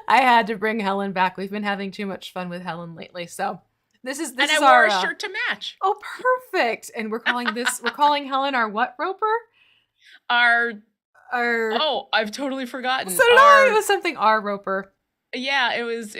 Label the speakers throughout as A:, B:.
A: I had to bring Helen back. We've been having too much fun with Helen lately. So this is
B: I
A: our
B: wore a shirt to match.
A: Oh, perfect. And we're calling Helen our what roper?
B: Our Oh, I've totally forgotten.
A: So did I. It was something our roper.
B: Yeah, it was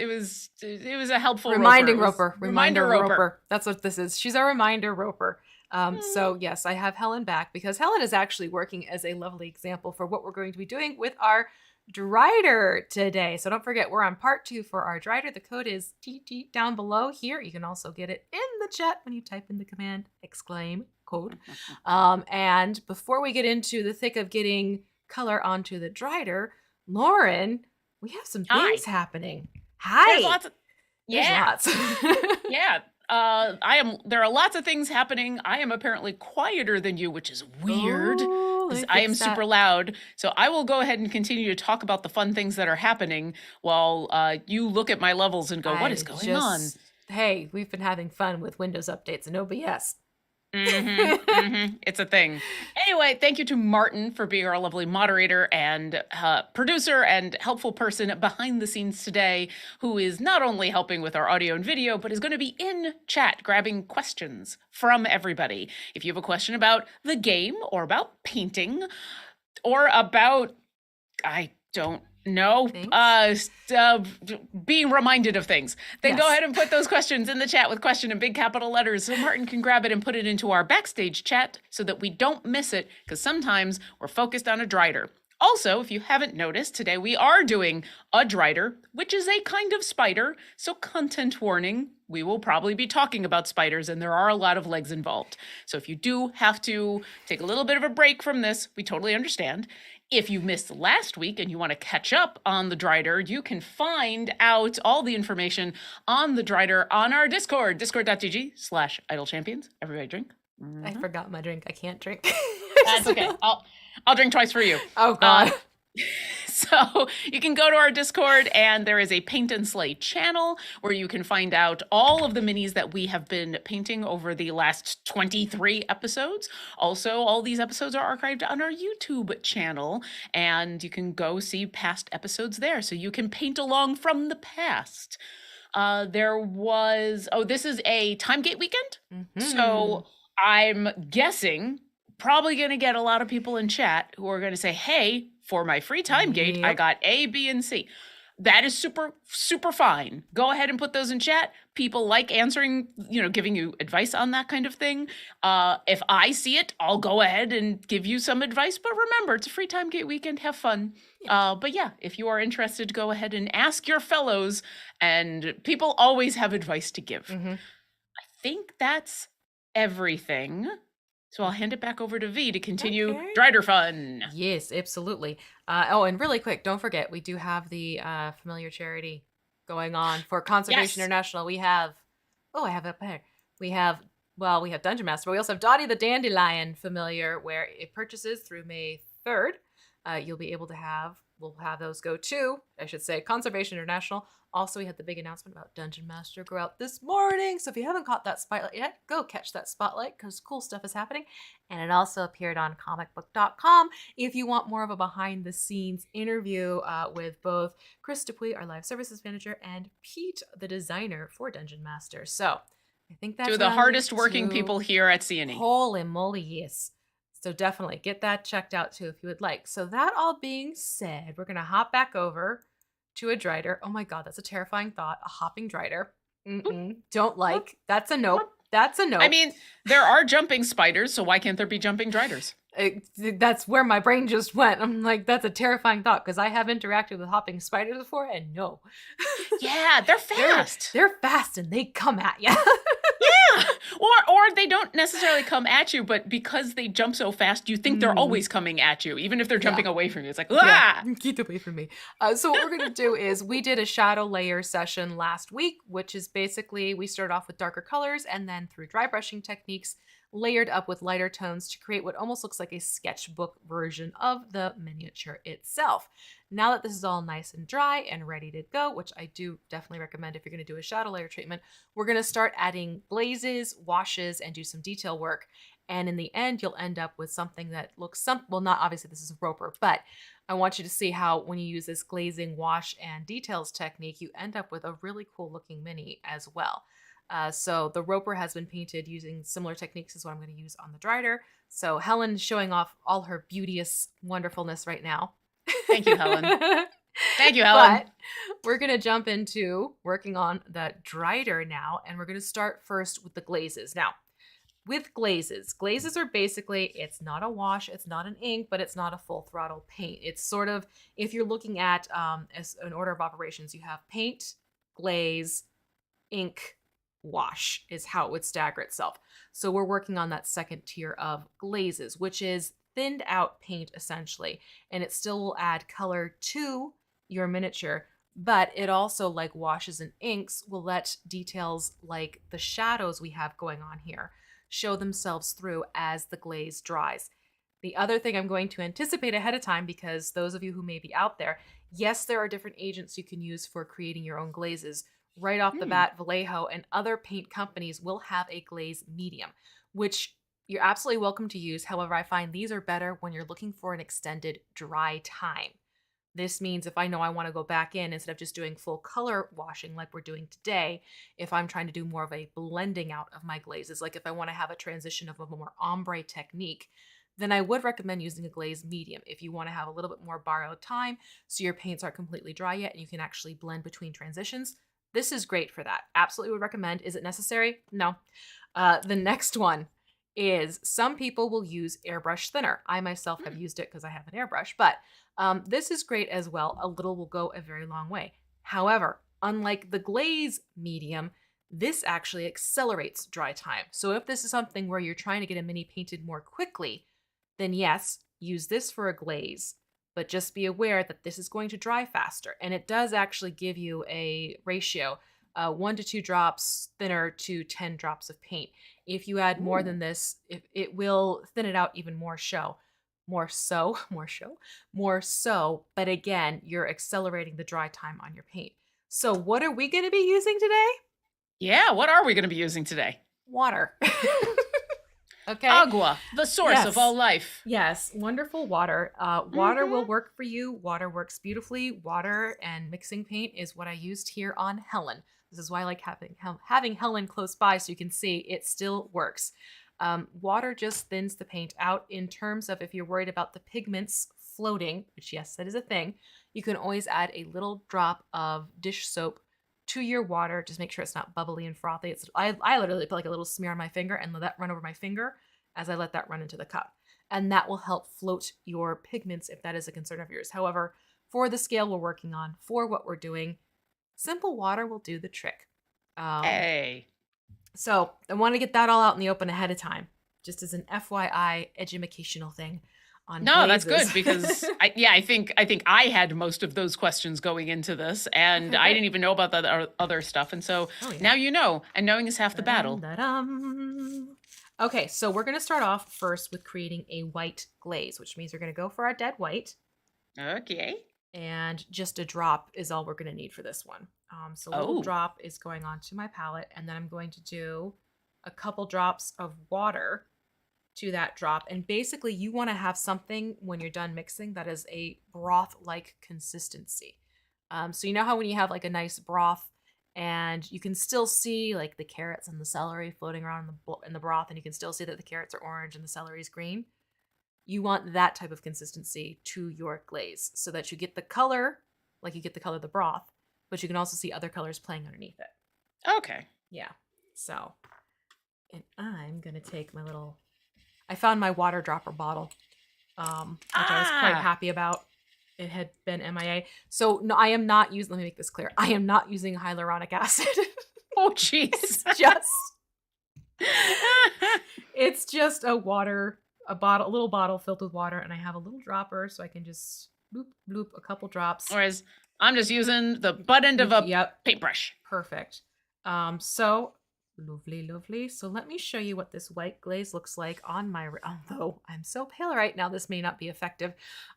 B: a helpful
A: reminding roper. Reminder roper. That's what this is. She's our reminder roper. So yes, I have Helen back because Helen is actually working as a lovely example for what we're going to be doing with our Drider today. So don't forget, we're on part 2 for our Drider. The code is TT down below here. You can also get it in the chat when you type in the command !code. And before we get into the thick of getting color onto the Drider, Lauren, we have some things happening. Hi.
B: There's lots. Yeah. There are lots of things happening. I am apparently quieter than you, which is weird. Because I am super loud. So I will go ahead and continue to talk about the fun things that are happening while you look at my levels and go, what is going on?
A: Hey, we've been having fun with Windows updates and OBS.
B: It's a thing. Anyway, thank you to Martin for being our lovely moderator and producer and helpful person behind the scenes today, who is not only helping with our audio and video, but is going to be in chat grabbing questions from everybody. If you have a question about the game or about painting or about, I don't know, being reminded of things, then go ahead and put those questions in the chat with question in big capital letters so Martin can grab it and put it into our backstage chat so that we don't miss it, because sometimes we're focused on a Drider. Also, if you haven't noticed, today we are doing a Drider, which is a kind of spider, so content warning, we will probably be talking about spiders and there are a lot of legs involved. So if you do have to take a little bit of a break from this, we totally understand. If you missed last week and you want to catch up on the Drider, you can find out all the information on the Drider on our Discord, discord.gg/idlechampions. Everybody drink.
A: I forgot my drink. I can't drink.
B: That's okay. I'll drink twice for you.
A: Oh, God.
B: So you can go to our Discord and there is a Paint and Slay channel where you can find out all of the minis that we have been painting over the last 23 episodes. Also, all these episodes are archived on our YouTube channel and you can go see past episodes there so you can paint along from the past. This is a Timegate weekend. So I'm guessing probably going to get a lot of people in chat who are going to say, hey, for my free Timegate, I got A, B, and C. That is super, super fine. Go ahead and put those in chat. People like answering, giving you advice on that kind of thing. If I see it, I'll go ahead and give you some advice. But remember, it's a free Timegate weekend. Have fun. But yeah, if you are interested, go ahead and ask your fellows. And people always have advice to give. I think that's everything. So I'll hand it back over to V to continue
A: Okay.
B: Drider fun.
A: Yes, absolutely. And really quick, don't forget, we do have the familiar charity going on for Conservation
B: Yes.
A: International. We have, I have it up there. We have Dungeon Master, but we also have Dottie the Dandelion familiar, where it purchases through May 3rd. You'll be able to we'll have those go to, I should say, Conservation International. Also, we had the big announcement about Dungeon Master go out this morning. So if you haven't caught that spotlight yet, go catch that spotlight because cool stuff is happening. And it also appeared on comicbook.com if you want more of a behind the scenes interview with both Chris Dupuy, our live services manager, and Pete, the designer for Dungeon Master. So I think that's
B: two of the hardest working people here at CNE.
A: Holy moly, yes. So definitely get that checked out too if you would like. So that all being said, we're going to hop back over to a Drider. Oh my God, that's a terrifying thought. A hopping Drider. Don't like. That's a nope. That's a nope.
B: I mean, there are jumping spiders, so why can't there be jumping Driders?
A: That's where my brain just went. I'm like, that's a terrifying thought because I have interacted with hopping spiders before and no.
B: Yeah, they're fast.
A: They're fast and they come at you.
B: Yeah. Or they don't necessarily come at you, but because they jump so fast, you think they're always coming at you, even if they're jumping away from you. It's like, ah!
A: Get away from me. So what we're going to do is we did a shadow layer session last week, which is basically we started off with darker colors and then through dry brushing techniques, layered up with lighter tones to create what almost looks like a sketchbook version of the miniature itself. Now that this is all nice and dry and ready to go, which I do definitely recommend if you're going to do a shadow layer treatment, we're going to start adding glazes, washes, and do some detail work. And in the end, you'll end up with something that looks well, not obviously this is a roper, but I want you to see how when you use this glazing, wash, and details technique, you end up with a really cool looking mini as well. So the roper has been painted using similar techniques as what I'm going to use on the Drider. So Helen's showing off all her beauteous wonderfulness right now.
B: Thank you, Helen. Thank you, Helen.
A: But we're going to jump into working on the Drider now, and we're going to start first with the glazes. Now, with glazes are basically, it's not a wash, it's not an ink, but it's not a full throttle paint. It's sort of, if you're looking at as an order of operations, you have paint, glaze, ink, wash is how it would stagger itself. So we're working on that second tier of glazes, which is thinned out paint essentially, and it still will add color to your miniature, but it also, like washes and inks, will let details like the shadows we have going on here show themselves through as the glaze dries. The other thing I'm going to anticipate ahead of time, because those of you who may be out there, yes, there are different agents you can use for creating your own glazes. Right off the bat, Vallejo and other paint companies will have a glaze medium, which you're absolutely welcome to use. However, I find these are better when you're looking for an extended dry time. This means if I know I want to go back in, instead of just doing full color washing like we're doing today, if I'm trying to do more of a blending out of my glazes, like if I want to have a transition of a more ombre technique, then I would recommend using a glaze medium if you want to have a little bit more borrowed time so your paints aren't completely dry yet and you can actually blend between transitions. This is great for that. Absolutely would recommend. Is it necessary? No. The next one is some people will use airbrush thinner. I myself have used it because I have an airbrush, but this is great as well. A little will go a very long way. However, unlike the glaze medium, this actually accelerates dry time. So if this is something where you're trying to get a mini painted more quickly, then yes, use this for a glaze. But just be aware that this is going to dry faster. And it does actually give you a ratio, 1 to 2 drops thinner to 10 drops of paint. If you add more than this, it will thin it out even more so. But again, you're accelerating the dry time on your paint. So what are we going to be using today?
B: Yeah, what are we going to be using today?
A: Water. Okay.
B: Agua, the source of all life.
A: Yes, wonderful water. Water will work for you. Water works beautifully. Water and mixing paint is what I used here on Helen. This is why I like having Helen close by so you can see it still works. Water just thins the paint out. In terms of if you're worried about the pigments floating, which yes, that is a thing, you can always add a little drop of dish soap to your water. Just make sure it's not bubbly and frothy. I literally put like a little smear on my finger and let that run over my finger as I let that run into the cup. And that will help float your pigments if that is a concern of yours. However, for the scale we're working on, for what we're doing, simple water will do the trick.
B: Hey.
A: So I want to get that all out in the open ahead of time, just as an FYI educational thing on
B: No,
A: Glazes.
B: that's good because I think I had most of those questions going into this, and I didn't even know about the other stuff, and so now you know, and knowing is half the battle.
A: Okay, so we're going to start off first with creating a white glaze, which means we're going to go for our dead white.
B: Okay.
A: And just a drop is all we're going to need for this one. So a little drop is going onto my palette, and then I'm going to do a couple drops of water to that drop. And basically you want to have something when you're done mixing that is a broth-like consistency. So you know how when you have like a nice broth and you can still see like the carrots and the celery floating around in the broth, and you can still see that the carrots are orange and the celery is green? You want that type of consistency to your glaze so that you get the color, like you get the color of the broth, but you can also see other colors playing underneath it.
B: Okay.
A: Yeah. So, and I'm going to take my little, I found my water dropper bottle, which I was quite happy about. It had been MIA. So no, I am not using, let me make this clear. I am not using hyaluronic acid.
B: Oh, jeez.
A: It's just a little bottle filled with water, and I have a little dropper so I can just bloop, bloop a couple drops.
B: Whereas I'm just using the butt end of a paintbrush.
A: Perfect. So lovely. So let me show you what this white glaze looks like on my, although I'm so pale right now, this may not be effective.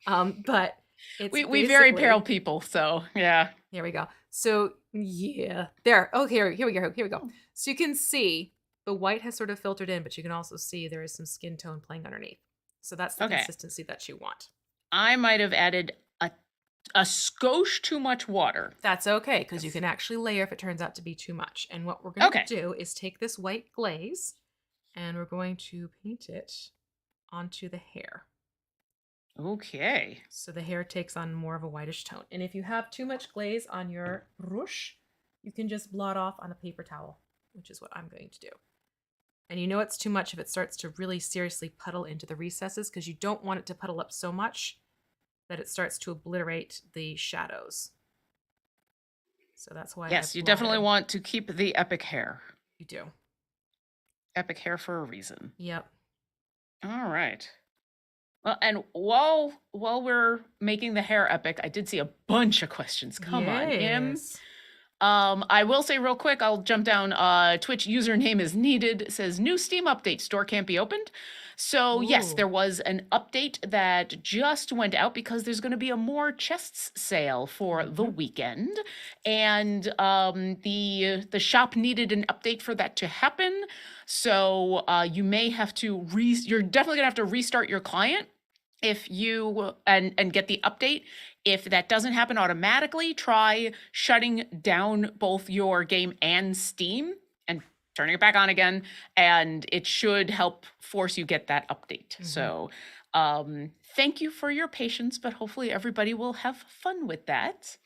A: But it's
B: we very pale people, so yeah.
A: Here we go. So yeah, there. Oh, here we go. So you can see the white has sort of filtered in, but you can also see there is some skin tone playing underneath. So that's the consistency that you want.
B: I might have added a skosh too much water.
A: That's okay, because you can actually layer if it turns out to be too much. And what we're going to do is take this white glaze and we're going to paint it onto the hair.
B: Okay.
A: So the hair takes on more of a whitish tone. And if you have too much glaze on your brush, you can just blot off on a paper towel, which is what I'm going to do. And you know it's too much if it starts to really seriously puddle into the recesses, because you don't want it to puddle up so much that it starts to obliterate the shadows. So that's why
B: yes, you definitely want to keep the epic hair.
A: You do.
B: Epic hair for a reason.
A: Yep.
B: All right. Well, and while we're making the hair epic, I did see a bunch of questions. Come on, Im. I will say real quick, I'll jump down. Twitch username is needed. It says new Steam update. Store can't be opened. So yes, there was an update that just went out because there's going to be a more chests sale for the weekend, and the shop needed an update for that to happen. So you may have to you're definitely gonna have to restart your client if you and get the update. If that doesn't happen automatically, try shutting down both your game and Steam and turning it back on again, and it should help force you get that update. So thank you for your patience, but hopefully everybody will have fun with that.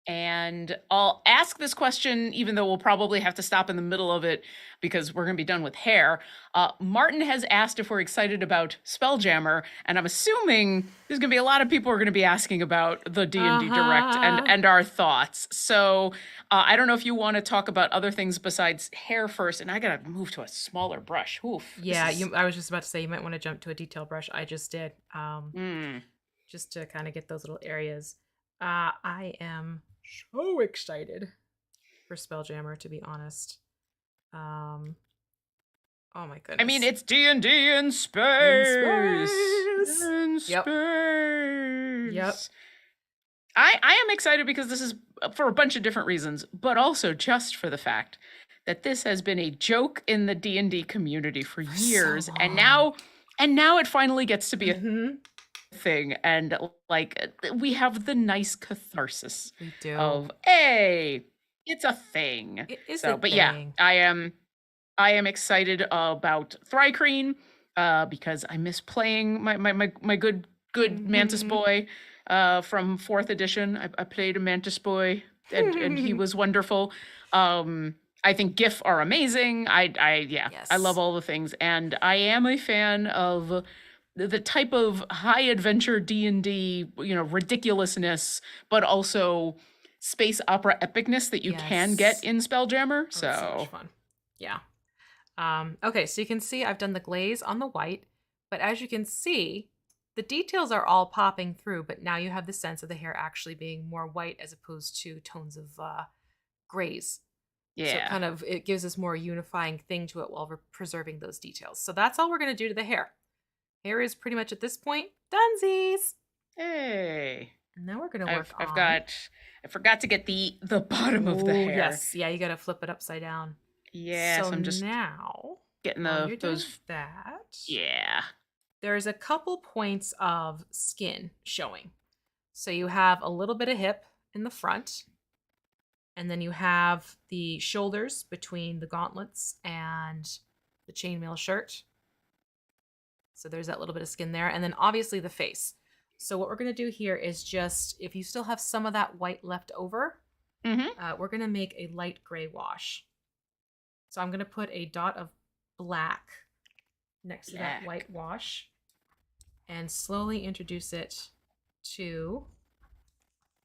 B: And I'll ask this question, even though we'll probably have to stop in the middle of it because we're going to be done with hair. Martin has asked if we're excited about Spelljammer, and I'm assuming there's going to be a lot of people who are going to be asking about the D&D Direct and our thoughts. So I don't know if you want to talk about other things besides hair first, and I got to move to a smaller brush. Oof,
A: yeah, I was just about to say you might want to jump to a detail brush. I just did, just to kind of get those little areas. I am so excited for Spelljammer, to be honest. Oh my goodness.
B: I mean, it's D&D in space.
A: In space. Yep.
B: I am excited because this is for a bunch of different reasons, but also just for the fact that this has been a joke in the D&D community for years, and now it finally gets to be a thing, and like we have the nice catharsis of it's a thing.
A: It is
B: so, but thing. Yeah, I am excited about Thrycreen because I miss playing my good Mantis boy from 4th edition. I played a Mantis boy and he was wonderful. I think GIF are amazing. Yes. I love all the things, and I am a fan of the type of high adventure D&D, ridiculousness, but also space opera epicness that you can get in Spelljammer. So
A: so much fun. Yeah. Okay, so you can see I've done the glaze on the white, but as you can see, the details are all popping through, but now you have the sense of the hair actually being more white as opposed to tones of grays. So it gives this more unifying thing to it while we're preserving those details. So that's all we're going to do to the hair. Hair is pretty much at this point donezies.
B: Hey.
A: And now we're going to work on...
B: I forgot to get the bottom of the hair.
A: Yes. Yeah, you got to flip it upside down.
B: Yeah, so I'm just
A: now
B: getting those...
A: that.
B: Yeah.
A: There's a couple points of skin showing. So you have a little bit of hip in the front. And then you have the shoulders between the gauntlets and the chainmail shirt. So there's that little bit of skin there. And then obviously the face. So what we're going to do here is just, if you still have some of that white left over, we're going to make a light gray wash. So I'm going to put a dot of black next to that white wash and slowly introduce it to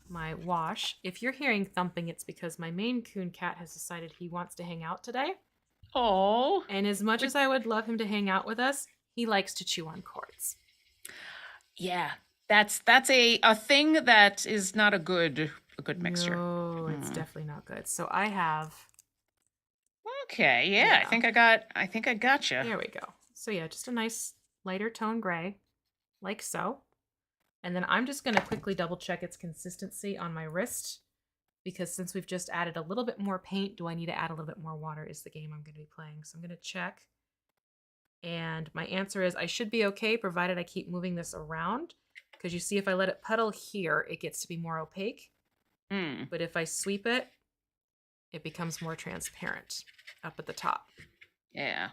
A: my wash. If you're hearing thumping, it's because my Maine Coon cat has decided he wants to hang out today.
B: Oh.
A: And as much as I would love him to hang out with us, he likes to chew on cords.
B: Yeah, that's a thing that is not a good mixture.
A: No, it's definitely not good. So I have...
B: Okay, yeah. I think I got you.
A: There we go. So yeah, just a nice lighter tone gray, like so. And then I'm just going to quickly double check its consistency on my wrist, because since we've just added a little bit more paint, do I need to add a little bit more water is the game I'm going to be playing. So I'm going to check. And my answer is I should be okay, provided I keep moving this around. Because you see, if I let it puddle here, it gets to be more opaque. But if I sweep it, it becomes more transparent up at the top.
B: Yeah,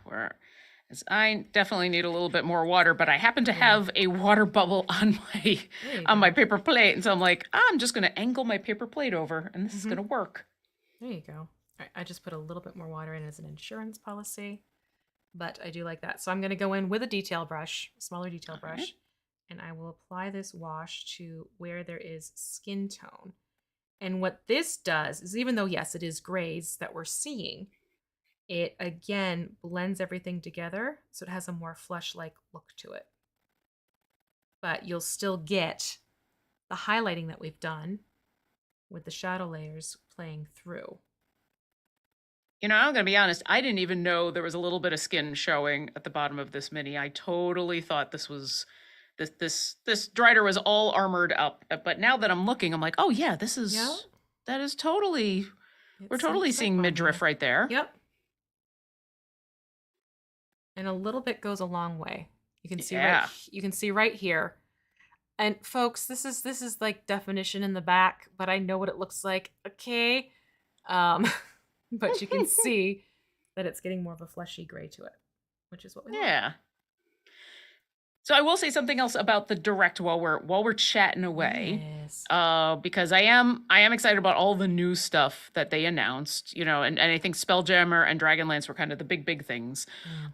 B: I definitely need a little bit more water, but I happen to have a water bubble on my paper plate, and so I'm like, I'm just going to angle my paper plate over, and this is going to work.
A: There you go. All right, I just put a little bit more water in as an insurance policy, but I do like that. So I'm going to go in with a detail brush, a smaller detail brush, and I will apply this wash to where there is skin tone. And what this does is, even though, yes, it is grays that we're seeing, it, again, blends everything together, so it has a more flesh-like look to it. But you'll still get the highlighting that we've done with the shadow layers playing through.
B: You know, I'm going to be honest, I didn't even know there was a little bit of skin showing at the bottom of this mini. I totally thought this Drider was all armored up. But now that I'm looking, I'm like, oh yeah, that is totally, we're totally seeing midriff right there.
A: Yep. And a little bit goes a long way. You can see right here. And folks, this is like definition in the back, but I know what it looks like. Okay. But you can see that it's getting more of a fleshy gray to it, which is what we want.
B: Yeah. So I will say something else about the direct while we're chatting away.
A: Yes.
B: Because I am excited about all the new stuff that they announced, you know, and I think Spelljammer and Dragonlance were kind of the big things.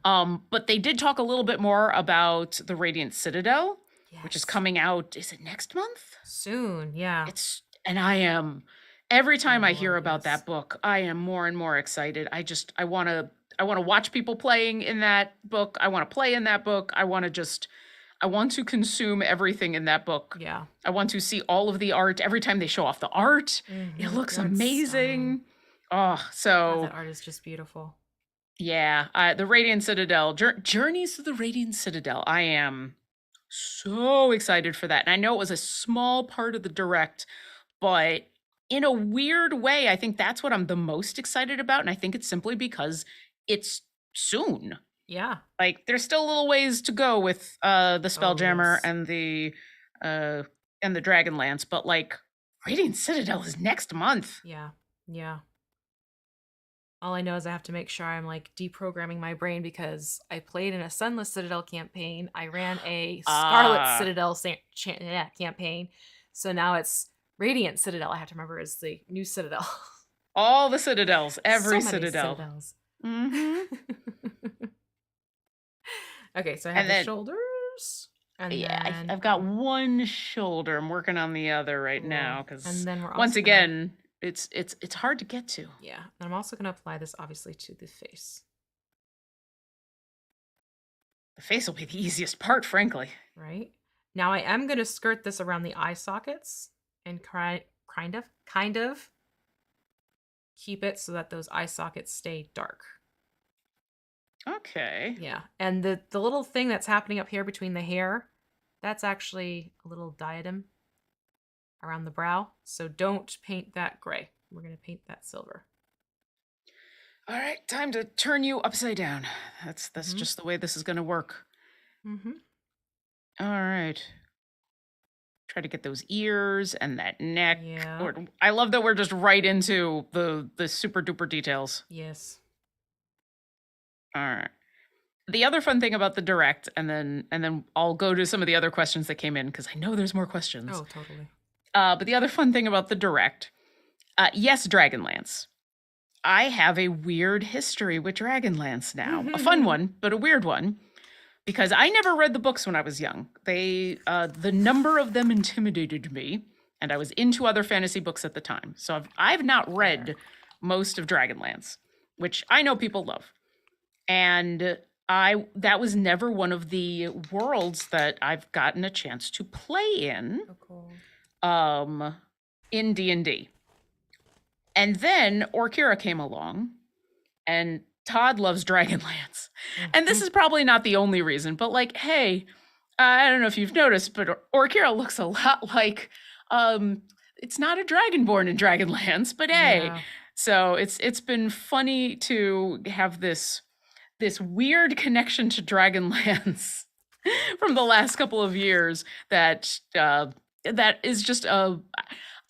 B: But they did talk a little bit more about the Radiant Citadel, which is coming out, is it next month?
A: Soon, yeah.
B: And I am, every time I hear about that book, I am more and more excited. I want to watch people playing in that book. I want to play in that book. I want to consume everything in that book.
A: Yeah.
B: I want to see all of the art. Every time they show off the art, it looks amazing. Oh, so
A: that art is just beautiful.
B: Yeah. The Radiant Citadel, Journeys to the Radiant Citadel. I am so excited for that. And I know it was a small part of the direct, but in a weird way, I think that's what I'm the most excited about. And I think it's simply because it's soon.
A: Yeah.
B: Like, there's still a little ways to go with the Spelljammer and the Dragonlance, but like Radiant Citadel is next month.
A: Yeah. Yeah. All I know is I have to make sure I'm like deprogramming my brain, because I played in a Sunless Citadel campaign. I ran a Scarlet Citadel campaign. So now it's Radiant Citadel. I have to remember is the new Citadel.
B: All the Citadels, every
A: so many
B: Citadel.
A: Citadels.
B: Mm-hmm.
A: Okay, so I have the shoulders. And then...
B: I've got one shoulder. I'm working on the other right now, because once again, it's hard to get to.
A: Yeah, and I'm also going to apply this obviously to the face.
B: The face will be the easiest part, frankly.
A: Right? Now I am going to skirt this around the eye sockets and kind of keep it so that those eye sockets stay dark.
B: Okay.
A: Yeah. And the little thing that's happening up here between the hair, that's actually a little diadem around the brow. So don't paint that gray. We're going to paint that silver.
B: All right, time to turn you upside down. That's just the way this is going to work.
A: Mm-hmm.
B: All right. Try to get those ears and that neck.
A: Yeah.
B: I love that we're just right into the super duper details.
A: Yes.
B: All right. The other fun thing about the direct, and then I'll go to some of the other questions that came in because I know there's more questions.
A: Oh, totally.
B: But the other fun thing about the direct, yes, Dragonlance. I have a weird history with Dragonlance now. A fun one, but a weird one. Because I never read the books when I was young. The number of them intimidated me, and I was into other fantasy books at the time. So I've not read most of Dragonlance, which I know people love. And that was never one of the worlds that I've gotten a chance to play in.
A: Oh, cool.
B: In D&D. And then Orkira came along, and Todd loves Dragonlance. And this is probably not the only reason, but like, hey, I don't know if you've noticed, but Orkira looks a lot like, it's not a dragonborn in Dragonlance, but hey. Yeah. So it's been funny to have this weird connection to Dragonlance from the last couple of years that is just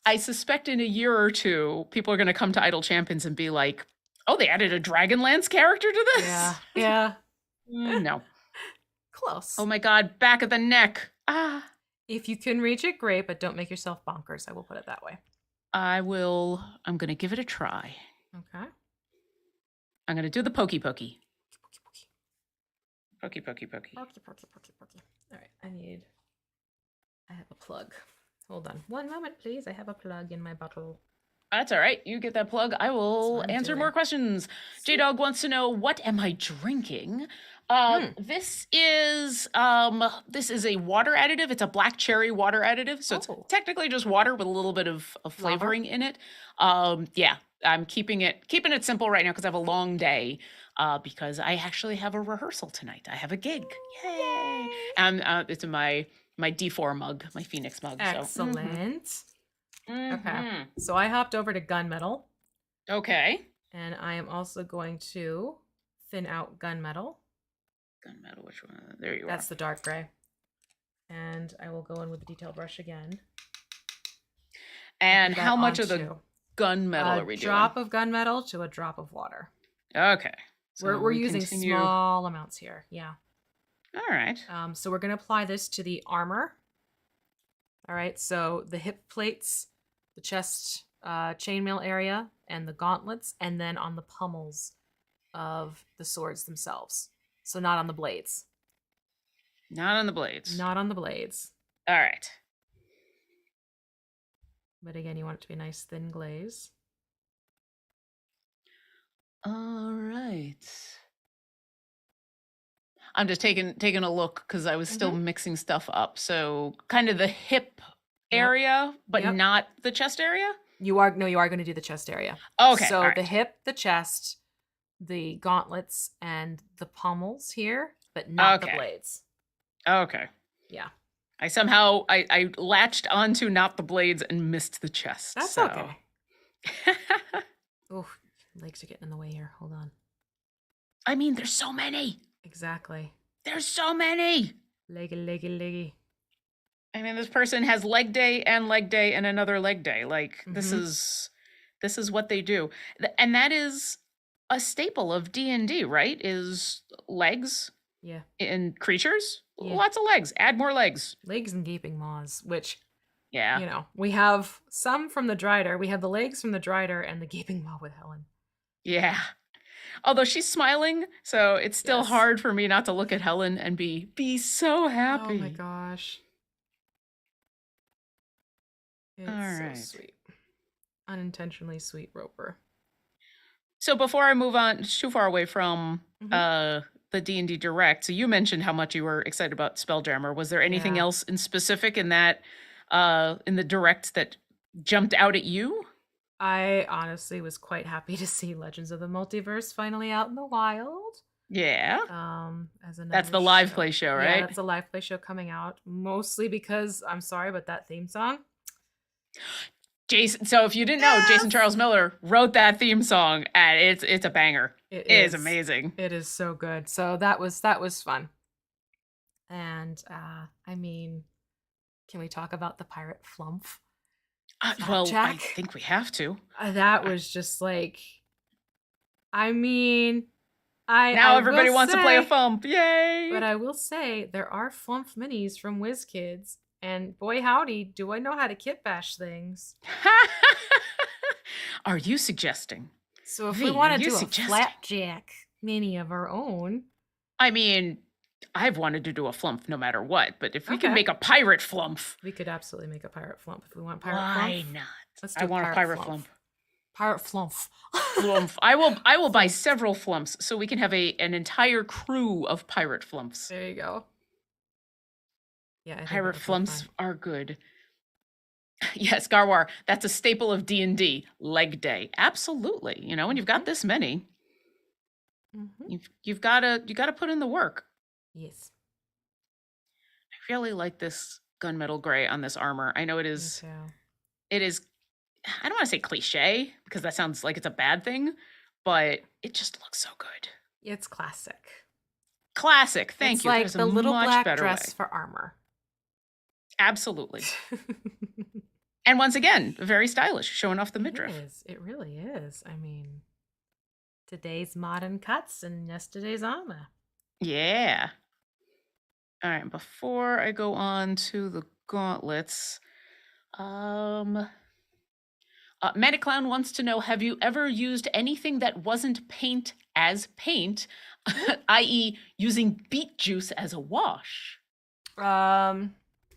B: I suspect in a year or two, people are going to come to Idle Champions and be like, oh, they added a Dragonlance character to this?
A: Yeah.
B: No.
A: Close.
B: Oh my god, back of the neck. Ah.
A: If you can reach it, great, but don't make yourself bonkers. I will put it that way.
B: I'm going to give it a try.
A: Okay.
B: I'm going to do the pokey pokey. Pokey pokey pokey.
A: Pokey pokey pokey pokey. All right, I have a plug. Hold on. One moment, please. I have a plug in my bottle.
B: That's all right. You get that plug. I will answer more questions. J-Dog wants to know, what am I drinking? This is a water additive. It's a black cherry water additive. So it's technically just water with a little bit of flavoring in it. Yeah, I'm keeping it simple right now because I have a long day. Because I actually have a rehearsal tonight. I have a gig. Yay! And it's in my D4 mug, my Phoenix mug.
A: Excellent. So. Okay. So I hopped over to gunmetal.
B: Okay.
A: And I am also going to thin out gunmetal.
B: Gunmetal, which one? There you are.
A: That's the dark gray. And I will go in with the detail brush again.
B: And how much of the gunmetal are we doing?
A: A drop of gunmetal to a drop of water.
B: Okay.
A: So we're using small amounts here. Yeah.
B: All right.
A: So we're going to apply this to the armor. All right. So the hip plates, the chest chainmail area, and the gauntlets, and then on the pummels of the swords themselves. So not on the blades.
B: Not on the blades.
A: Not on the blades.
B: All right.
A: But again, you want it to be a nice thin glaze.
B: All right. I'm just taking a look because I was still mixing stuff up. So kind of the hip area, but not the chest area?
A: You are going to do the chest area.
B: Okay.
A: So the hip, the chest, the gauntlets, and the pummels here, but not the blades.
B: Okay.
A: Yeah.
B: I somehow I latched onto not the blades and missed the chest.
A: That's okay. Oh, legs are getting in the way here. Hold on.
B: I mean, there's so many.
A: Exactly.
B: There's so many.
A: Leggy.
B: I mean, this person has leg day and another leg day. Like this is what they do. And that is a staple of D&D, right? Is legs.
A: Yeah.
B: In creatures.
A: Yeah.
B: Lots of legs. Add more legs.
A: Legs and gaping maws, which
B: yeah.
A: We have some from the Drider. We have the legs from the Drider and the gaping maw with Helen.
B: Yeah. Although she's smiling, so it's still hard for me not to look at Helen and be so happy.
A: Oh my gosh. It's so sweet. Unintentionally sweet Roper.
B: So before I move on, it's too far away from the D&D Direct, so you mentioned how much you were excited about Spelljammer. Was there anything
A: Yeah.
B: else in specific in that, in the Direct that jumped out at you?
A: I honestly was quite happy to see Legends of the Multiverse finally out in the wild.
B: Yeah.
A: As another
B: That's the live
A: show.
B: play show,
A: Yeah,
B: right?
A: that's a live play show coming out. Mostly because I'm sorry, but that theme song.
B: Jason, so if you didn't know, Jason Charles Miller wrote that theme song, and it's a banger. It is amazing.
A: It is so good. So that was fun. And I mean, can we talk about the pirate Flumph?
B: Well, I think we have to.
A: That was just like, I mean,
B: now everybody wants to play a Flump, yay!
A: But I will say there are Flumph minis from WizKids, and boy howdy, do I know how to kit bash things.
B: Are you suggesting?
A: So if we want to do a flapjack mini of our own,
B: I mean, I've wanted to do a Flump no matter what, but if we can make a pirate Flump,
A: we could absolutely make a pirate Flump if we want pirate Flump.
B: Why not?
A: Let's do
B: I want a pirate Flump.
A: Pirate Flump.
B: Flump. I will buy several Flumps so we can have an entire crew of pirate Flumps.
A: There you go. Yeah,
B: pirate Flumps are good. Yes, Garwar, that's a staple of D&D. Leg day, absolutely. You know, when you've got this many, you've got to put in the work.
A: Yes.
B: I really like this gunmetal gray on this armor. I know it is. It is. I don't want to say cliche because that sounds like it's a bad thing, but it just looks so good.
A: It's classic.
B: Classic. Thank you.
A: It's like the little black dress for armor.
B: Absolutely. And once again, very stylish, showing off the midriff.
A: It really is. I mean, today's modern cuts and yesterday's armor.
B: Yeah. All right. Before I go on to the gauntlets, Manic Clown wants to know, have you ever used anything that wasn't paint as paint, i.e. using beet juice as a wash?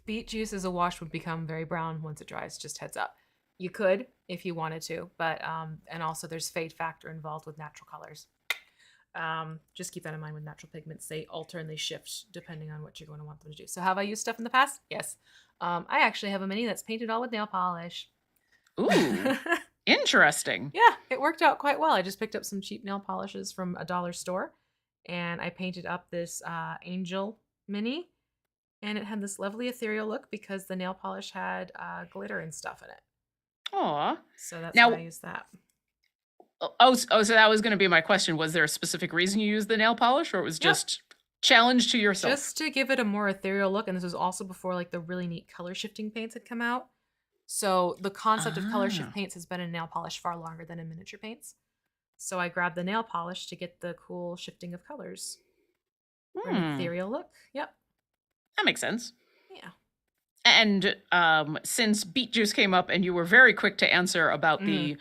A: Beet juice as a wash would become very brown once it dries, just heads up. You could if you wanted to, but and also there's fade factor involved with natural colors. Just keep that in mind with natural pigments. They alter and they shift depending on what you're going to want them to do. So have I used stuff in the past? Yes. I actually have a mini that's painted all with nail polish.
B: Ooh, interesting.
A: Yeah, it worked out quite well. I just picked up some cheap nail polishes from a dollar store, and I painted up this angel mini, and it had this lovely ethereal look because the nail polish had glitter and stuff in it.
B: Aw.
A: So that's why I used that.
B: Oh, so that was going to be my question. Was there a specific reason you used the nail polish, or it was just challenge to yourself?
A: Just to give it a more ethereal look, and this was also before like the really neat color shifting paints had come out. So the concept of color shift paints has been in nail polish far longer than in miniature paints. So I grabbed the nail polish to get the cool shifting of colors. For an ethereal look. Yep.
B: That makes sense.
A: Yeah.
B: And since beet juice came up and you were very quick to answer about the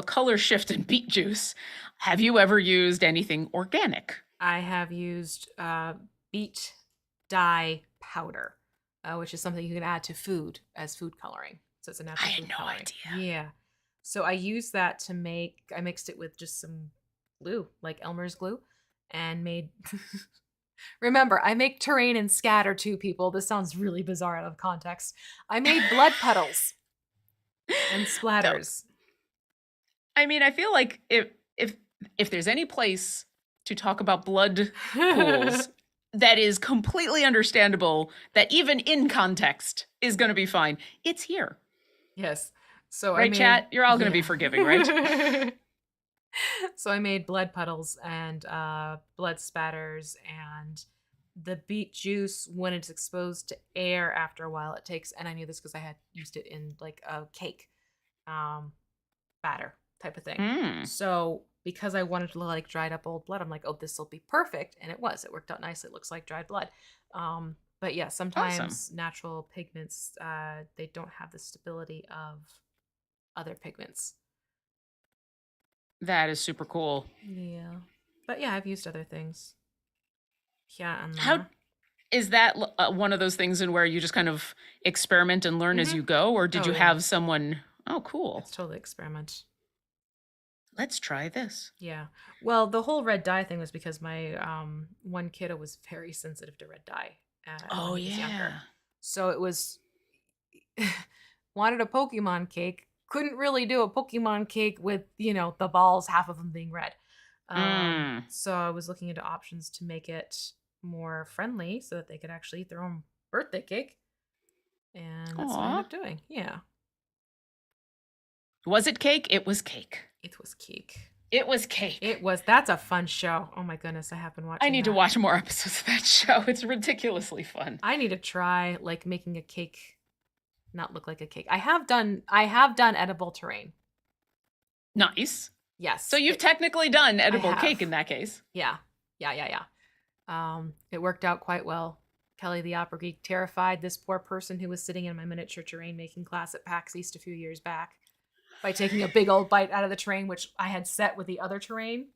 B: color shift in beet juice, have you ever used anything organic?
A: I have used beet dye powder. Which is something you can add to food as food coloring. So it's a natural food coloring. I had no idea. Yeah. So I used that to I mixed it with just some glue, like Elmer's glue, and made... Remember, I make terrain and scatter too, people. This sounds really bizarre out of context. I made blood petals and splatters.
B: I mean, I feel like if there's any place to talk about blood pools... that is completely understandable, that even in context is going to be fine, it's here.
A: Yes. So
B: right, chat? You're all going to be forgiving, right?
A: So I made blood puddles and blood spatters, and the beet juice, when it's exposed to air after a while, it takes, and I knew this because I had used it in like a cake batter type of thing. So because I wanted to look like dried up old blood, I'm like, oh, this will be perfect. And it was. It worked out nicely. It looks like dried blood. But yeah, sometimes natural pigments, they don't have the stability of other pigments.
B: That is super cool.
A: Yeah. But yeah, I've used other things. Yeah.
B: How is that one of those things in where you just kind of experiment and learn as you go? Or did you have someone... Oh, cool.
A: It's totally experiment.
B: Let's try this.
A: Yeah. Well, the whole red dye thing was because my one kiddo was very sensitive to red dye
B: Oh,
A: when he was younger.
B: yeah.
A: So it was wanted a Pokemon cake. Couldn't really do a Pokemon cake with, the balls, half of them being red. So I was looking into options to make it more friendly so that they could actually eat their own birthday cake. And that's what I ended up doing. Yeah.
B: Was it cake? It was cake.
A: It was cake.
B: It was cake.
A: It was. That's a fun show. Oh my goodness, I have been watching.
B: I need to watch more episodes of that show. It's ridiculously fun.
A: I need to try making a cake not look like a cake. I have done edible terrain.
B: Nice.
A: Yes.
B: So you've technically done edible cake in that case.
A: Yeah. It worked out quite well. Kelly the Opera Geek terrified this poor person who was sitting in my miniature terrain making class at PAX East a few years back by taking a big old bite out of the terrain, which I had set with the other terrain.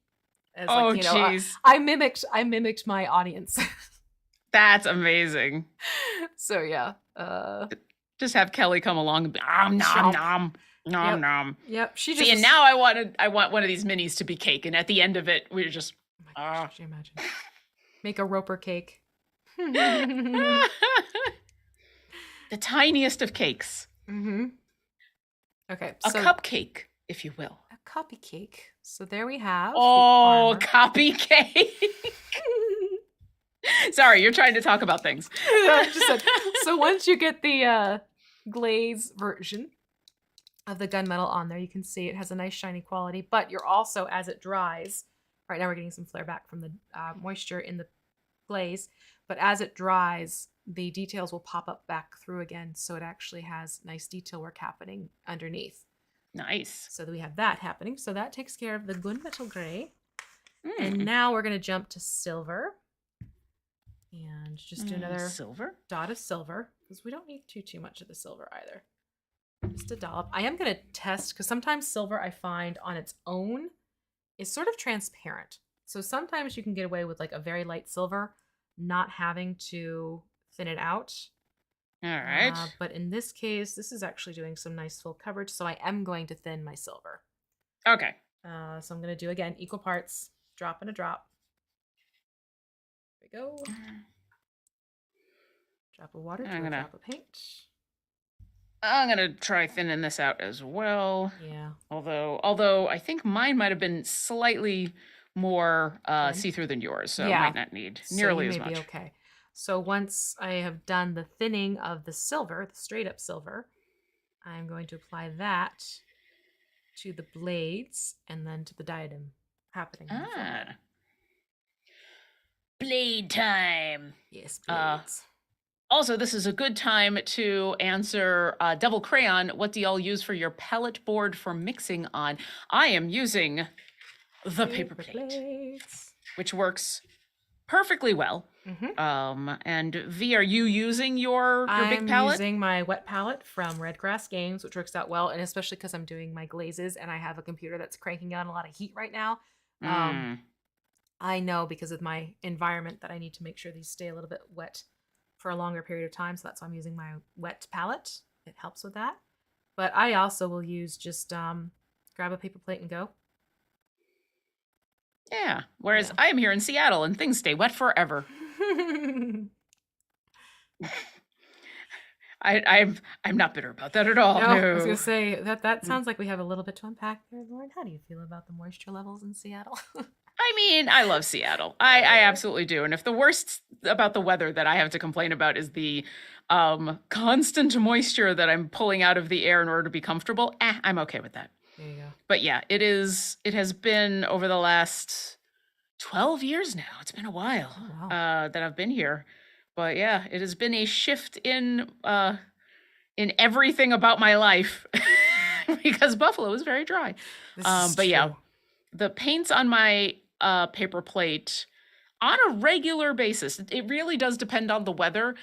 A: Jeez. I mimicked my audience.
B: That's amazing.
A: So yeah.
B: Just have Kelly come along and be nom.
A: Yep.
B: See, and now I want one of these minis to be cake, and at the end of it, we're just.
A: Oh my gosh, could you imagine? Make a roper cake. The
B: tiniest of cakes.
A: Mm-hmm. Okay.
B: A cupcake, if you will.
A: A copy cake. So there we have.
B: Oh, copy cake. Sorry, you're trying to talk about things.
A: So once you get the glaze version of the gunmetal on there, you can see it has a nice shiny quality, but you're also, as it dries, right now we're getting some flare back from the moisture in the glaze, but as it dries, the details will pop up back through again, so it actually has nice detail work happening underneath.
B: Nice.
A: So we have that happening. So that takes care of the gunmetal gray. And now we're going to jump to silver. And just do another dot of silver, because we don't need too much of the silver either. Just a dollop. I am going to test, because sometimes silver I find on its own is sort of transparent. So sometimes you can get away with a very light silver, not having to thin it out.
B: All right.
A: But in this case, this is actually doing some nice full coverage, so I am going to thin my silver.
B: Okay.
A: So I'm going to do, again, equal parts, drop and a drop. There we go. Drop of water to a drop of paint.
B: I'm going to try thinning this out as well.
A: Yeah.
B: Although I think mine might have been slightly more see-through than yours, so I might not need nearly as much.
A: Okay. So once I have done the thinning of the silver, the straight-up silver, I'm going to apply that to the blades and then to the diadem happening.
B: Blade time.
A: Yes, blades.
B: Also, this is a good time to answer Devil Crayon. What do y'all use for your palette board for mixing on? I am using the paper plate, which works perfectly well. Mm-hmm. And V, are you using your big palette?
A: I'm using my wet palette from Redgrass Games, which works out well, and especially because I'm doing my glazes and I have a computer that's cranking out a lot of heat right now. I know because of my environment that I need to make sure these stay a little bit wet for a longer period of time, so that's why I'm using my wet palette. It helps with that. But I also will use just grab a paper plate and go.
B: Yeah. Whereas I am here in Seattle and things stay wet forever. I'm not bitter about that at all.
A: No. I was gonna say that sounds like we have a little bit to unpack there, Lauren. How do you feel about the moisture levels in Seattle?
B: I mean, I love Seattle. I absolutely do. And if the worst about the weather that I have to complain about is the constant moisture that I'm pulling out of the air in order to be comfortable, I'm okay with that.
A: There you go.
B: But yeah, it has been over the last 12 years now. It's been a while that I've been here. But yeah, it has been a shift in everything about my life because Buffalo is very dry. But yeah, the paints on my paper plate on a regular basis, it really does depend on the weather,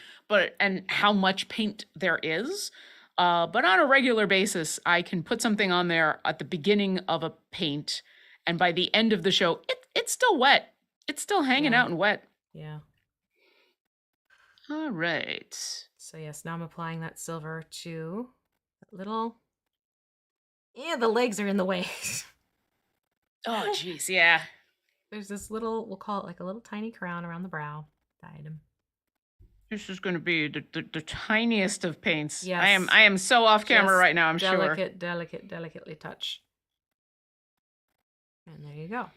B: and how much paint there is. But on a regular basis, I can put something on there at the beginning of a paint, and by the end of the show, it's still wet. It's still hanging out and wet.
A: Yeah.
B: All right.
A: So yes, now I'm applying that silver to that little. Yeah, the legs are in the way.
B: Oh, jeez, yeah.
A: There's this little, we'll call it like a little tiny crown around the brow. Diadem.
B: This is going to be the tiniest of paints.
A: Yes.
B: I am so off camera
A: Just
B: right now, I'm sure.
A: Delicately touch. And there you go.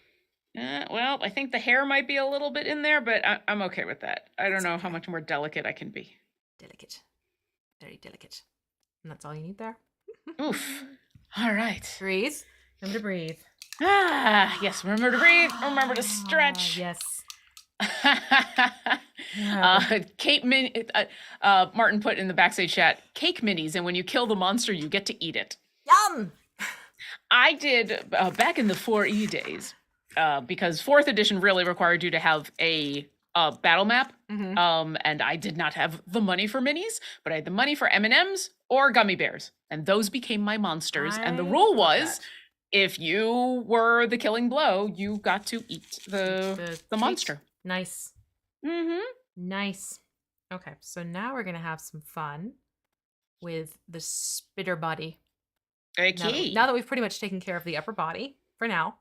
B: Well, I think the hair might be a little bit in there, but I'm okay with that. I don't know how much more delicate I can be.
A: Delicate. Very delicate. And that's all you need there.
B: Oof. All right.
A: Breathe. Remember to breathe.
B: Yes. Remember to breathe. Remember to stretch.
A: Yes.
B: Martin put in the backstage chat, cake minis, and when you kill the monster, you get to eat it.
A: Yum!
B: I did back in the 4E days, because 4th edition really required you to have a battle map, and I did not have the money for minis, but I had the money for M&Ms or gummy bears, and those became my monsters. And the rule was, if you were the killing blow, you got to eat the monster.
A: Nice. Nice. Okay, so now we're gonna have some fun with the spitter body.
B: Okay.
A: Now that we've pretty much taken care of the upper body for now,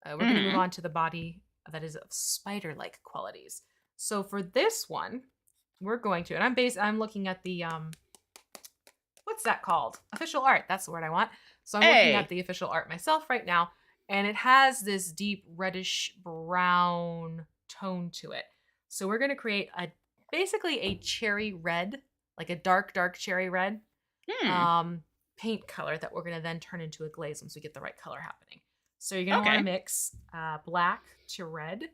A: we're going to move on to the body that is of spider-like qualities. So for this one, we're going to, and I'm looking at the, what's that called? Official art. That's the word I want. So I'm looking at the official art myself right now, and it has this deep reddish brown tone to it. So we're going to create basically a cherry red, like a dark cherry red. Paint color that we're going to then turn into a glaze once we get the right color happening. So you're going to want to mix black to red.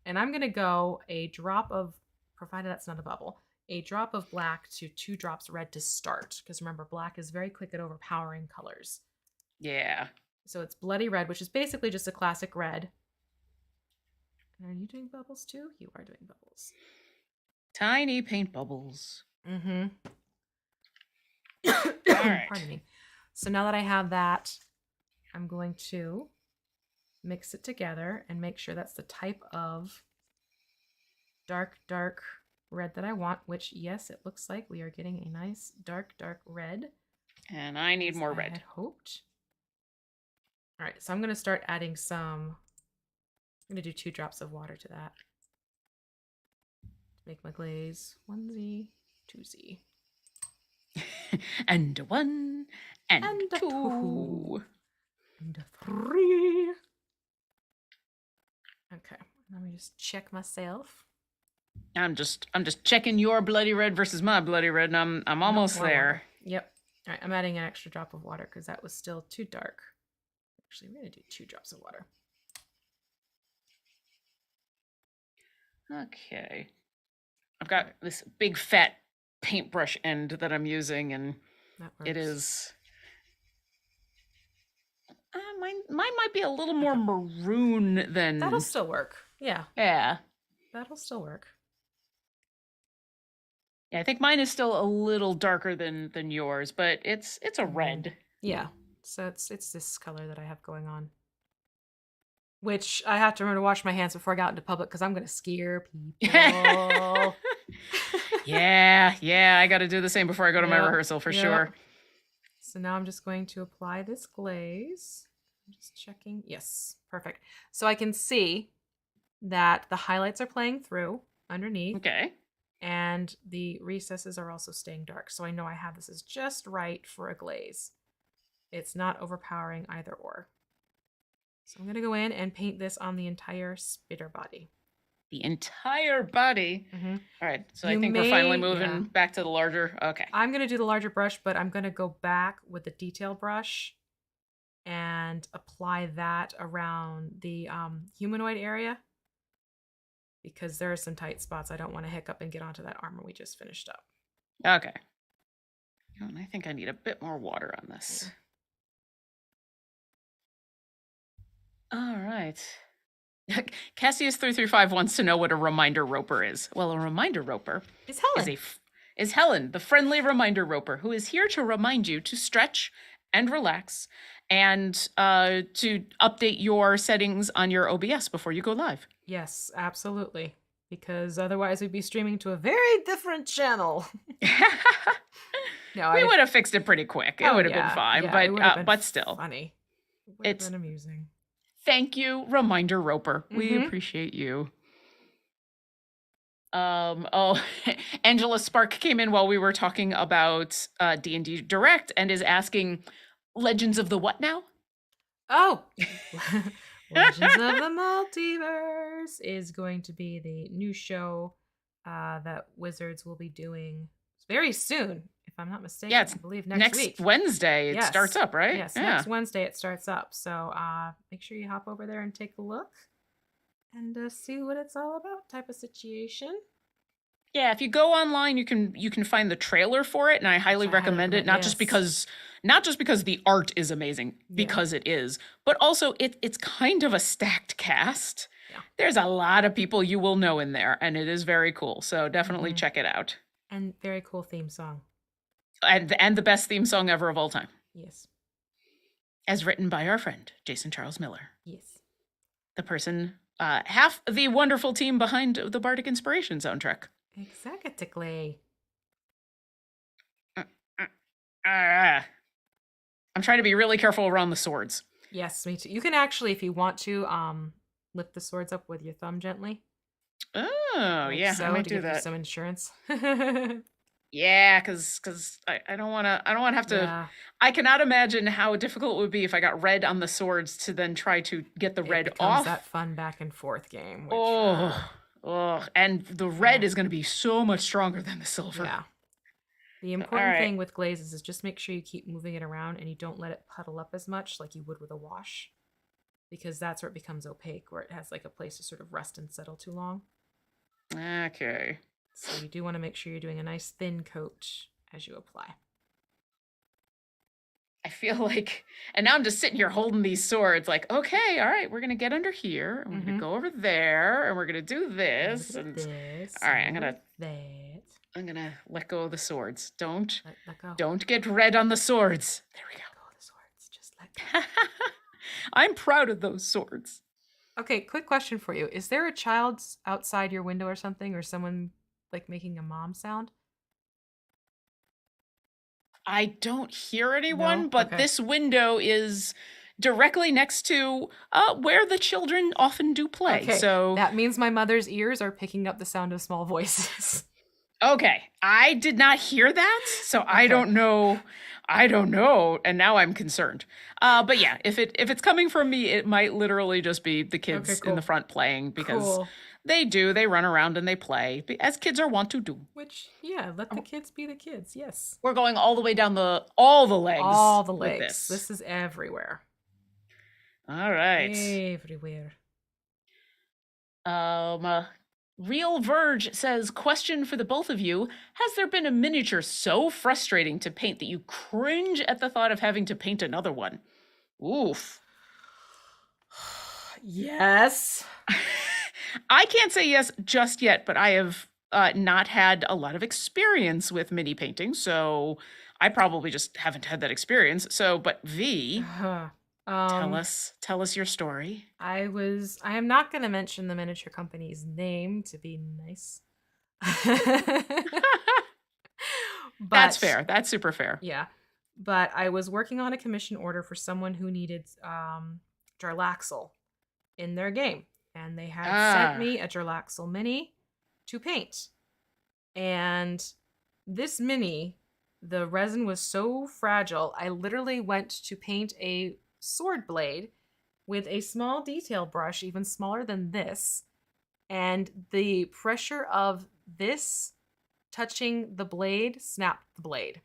A: And I'm going to go a drop of, provided that's not a bubble, a drop of black to 2 drops red to start. Because remember, black is very quick at overpowering colors.
B: Yeah.
A: So it's bloody red, which is basically just a classic red. And are you doing bubbles too? You are doing bubbles.
B: Tiny paint bubbles.
A: Mm-hmm.
B: All right.
A: Pardon me. So now that I have that, I'm going to mix it together and make sure that's the type of dark red that I want, which, yes, it looks like we are getting a nice dark red.
B: And I need more red.
A: I had hoped. All right, so I'm going to start adding I'm going to do 2 drops of water to that to make my glaze onesie, twosie.
B: And 1, and 2,
A: and 3. Okay, let me just check myself.
B: I'm just checking your bloody red versus my bloody red, and I'm almost there.
A: Water. Yep. All right, I'm adding an extra drop of water because that was still too dark. Actually, we're gonna do 2 drops of water.
B: Okay. I've got this big fat paintbrush end that I'm using, and it is mine might be a little more maroon than
A: that'll still work. Yeah that'll still work.
B: Yeah, I think mine is still a little darker than yours, but it's a red.
A: Yeah, so it's this color that I have going on, which I have to remember to wash my hands before I go out into public because I'm gonna scare people.
B: Yeah, I got to do the same before I go to my rehearsal for sure.
A: So now I'm just going to apply this glaze. I'm just checking. Yes, perfect. So I can see that the highlights are playing through underneath.
B: Okay.
A: And the recesses are also staying dark. So I know I have this as just right for a glaze. It's not overpowering either or. So I'm going to go in and paint this on the entire spitter body.
B: The entire body.
A: Mm-hmm.
B: All right. So I think we're finally moving back to the larger. Okay.
A: I'm going to do the larger brush, but I'm going to go back with the detail brush and apply that around the humanoid area because there are some tight spots. I don't want to hiccup and get onto that armor we just finished up.
B: Okay. And I think I need a bit more water on this. Yeah. All right. Cassius335 wants to know what a reminder roper is. Well, a reminder roper
A: is Helen.
B: Is Helen, the friendly reminder roper, who is here to remind you to stretch and relax and to update your settings on your OBS before you go live.
A: Yes, absolutely. Because otherwise we'd be streaming to a very different channel.
B: We would have fixed it pretty quick. It would have been fine, but still.
A: Funny. It would have been amusing.
B: Thank you, Reminder Roper. We appreciate you. Angela Spark came in while we were talking about D&D Direct and is asking, Legends of the what now?
A: Oh, Legends of the Multiverse is going to be the new show that Wizards will be doing very soon, if I'm not mistaken.
B: Yeah,
A: I believe next week.
B: Wednesday it starts up, right?
A: Yes, next Wednesday it starts up. So make sure you hop over there and take a look and see what it's all about type of situation.
B: Yeah, if you go online, you can find the trailer for it, and I highly recommend it. Not just because the art is amazing, because it is, but also it's kind of a stacked cast. Yeah. There's a lot of people you will know in there, and it is very cool. So definitely check it out.
A: And very cool theme song.
B: And the best theme song ever of all time.
A: Yes. As
B: written by our friend Jason Charles Miller.
A: Yes. The
B: person, half the wonderful team behind the Bardic Inspiration soundtrack.
A: Exactly.
B: I'm trying to be really careful around the swords.
A: Yes, me too. You can actually, if you want to, lift the swords up with your thumb gently.
B: Oh, yeah, I might do that.
A: You some insurance.
B: Yeah, because I don't want to have to. Yeah. I cannot imagine how difficult it would be if I got red on the swords to then try to get the red off.
A: That fun back and forth game.
B: Which, and the red is going to be so much stronger than the silver.
A: Yeah. The important thing with glazes is just make sure you keep moving it around and you don't let it puddle up as much like you would with a wash, because that's where it becomes opaque, where it has like a place to sort of rest and settle too long.
B: Okay.
A: So you do want to make sure you're doing a nice thin coat as you apply.
B: I feel like, and now I'm just sitting here holding these swords like, okay, all right, we're going to get under here, and we're going to go over there, and we're going to do this. All right, I'm going to let go of the swords. Don't get red on the swords. There we go.
A: Let go of the swords. Just let go.
B: I'm proud of those swords.
A: Okay, quick question for you. Is there a child outside your window or something, or someone like making a mom sound?
B: I don't hear anyone, but this window is directly next to where the children often do play.
A: Okay.
B: So
A: that means my mother's ears are picking up the sound of small voices.
B: Okay. I did not hear that, so I don't know. And now I'm concerned. But yeah, if it's coming from me, it might literally just be the kids in the front playing, because they run around and they play, as kids are wont to do.
A: Which, yeah, let the kids be the kids, yes.
B: We're going all the way down all the legs.
A: All the legs. This is everywhere.
B: All right.
A: Everywhere.
B: Real Verge says, question for the both of you. Has there been a miniature so frustrating to paint that you cringe at the thought of having to paint another one? Oof.
A: Yes.
B: I can't say yes just yet, but I have not had a lot of experience with mini painting, so I probably just haven't had that experience. So, but V, tell us your story. I
A: am not going to mention the miniature company's name to be nice. But,
B: that's fair. That's super fair.
A: Yeah. But I was working on a commission order for someone who needed Jarlaxle in their game. And they had sent me a Jarlaxle mini to paint. And this mini, the resin was so fragile, I literally went to paint a sword blade with a small detail brush, even smaller than this. And the pressure of this touching the blade snapped the blade.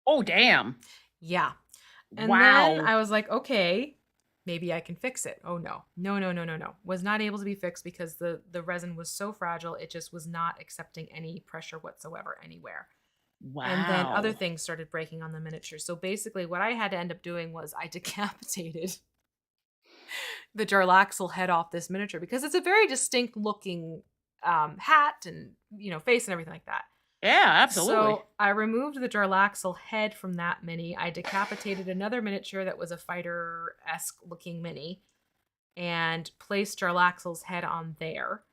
B: Oh, damn.
A: Yeah. And then I was like, okay, maybe I can fix it. Oh, no. No. Was not able to be fixed because the resin was so fragile. It just was not accepting any pressure whatsoever anywhere.
B: Wow.
A: And then other things started breaking on the miniature. So basically what I had to end up doing was I decapitated the Jarlaxle head off this miniature because it's a very distinct looking hat and, face and everything like that.
B: Yeah, absolutely.
A: So I removed the Jarlaxle head from that mini. I decapitated another miniature that was a fighter-esque looking mini and placed Jarlaxle's head on there.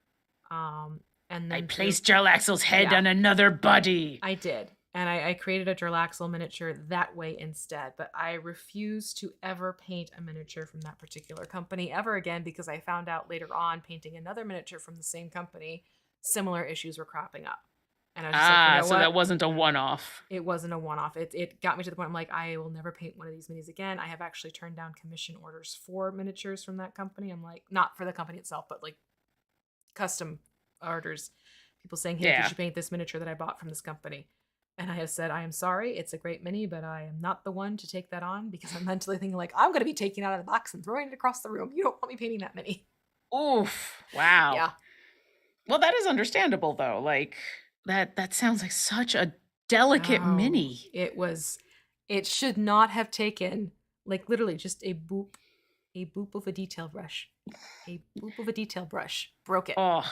A: And then
B: I placed Jarlaxle's head on another body.
A: I did. And I created a Durlaxle miniature that way instead. But I refuse to ever paint a miniature from that particular company ever again, because I found out later on, painting another miniature from the same company, similar issues were cropping up. And I was just like, you know
B: so
A: what?
B: that wasn't a one-off.
A: It wasn't a one-off. It got me to the point I'm like, I will never paint one of these minis again. I have actually turned down commission orders for miniatures from that company. I'm like, not for the company itself, but like custom orders. People saying, hey, you should paint this miniature that I bought from this company. And I have said, I am sorry, it's a great mini, but I am not the one to take that on, because I'm mentally thinking like, I'm going to be taking it out of the box and throwing it across the room. You don't want me painting that mini.
B: Oof. Wow.
A: Yeah.
B: Well, that is understandable though. Like that sounds like such a delicate mini.
A: It should not have taken like literally just a boop of a detail brush. A boop of a detail brush broke it.
B: Oh.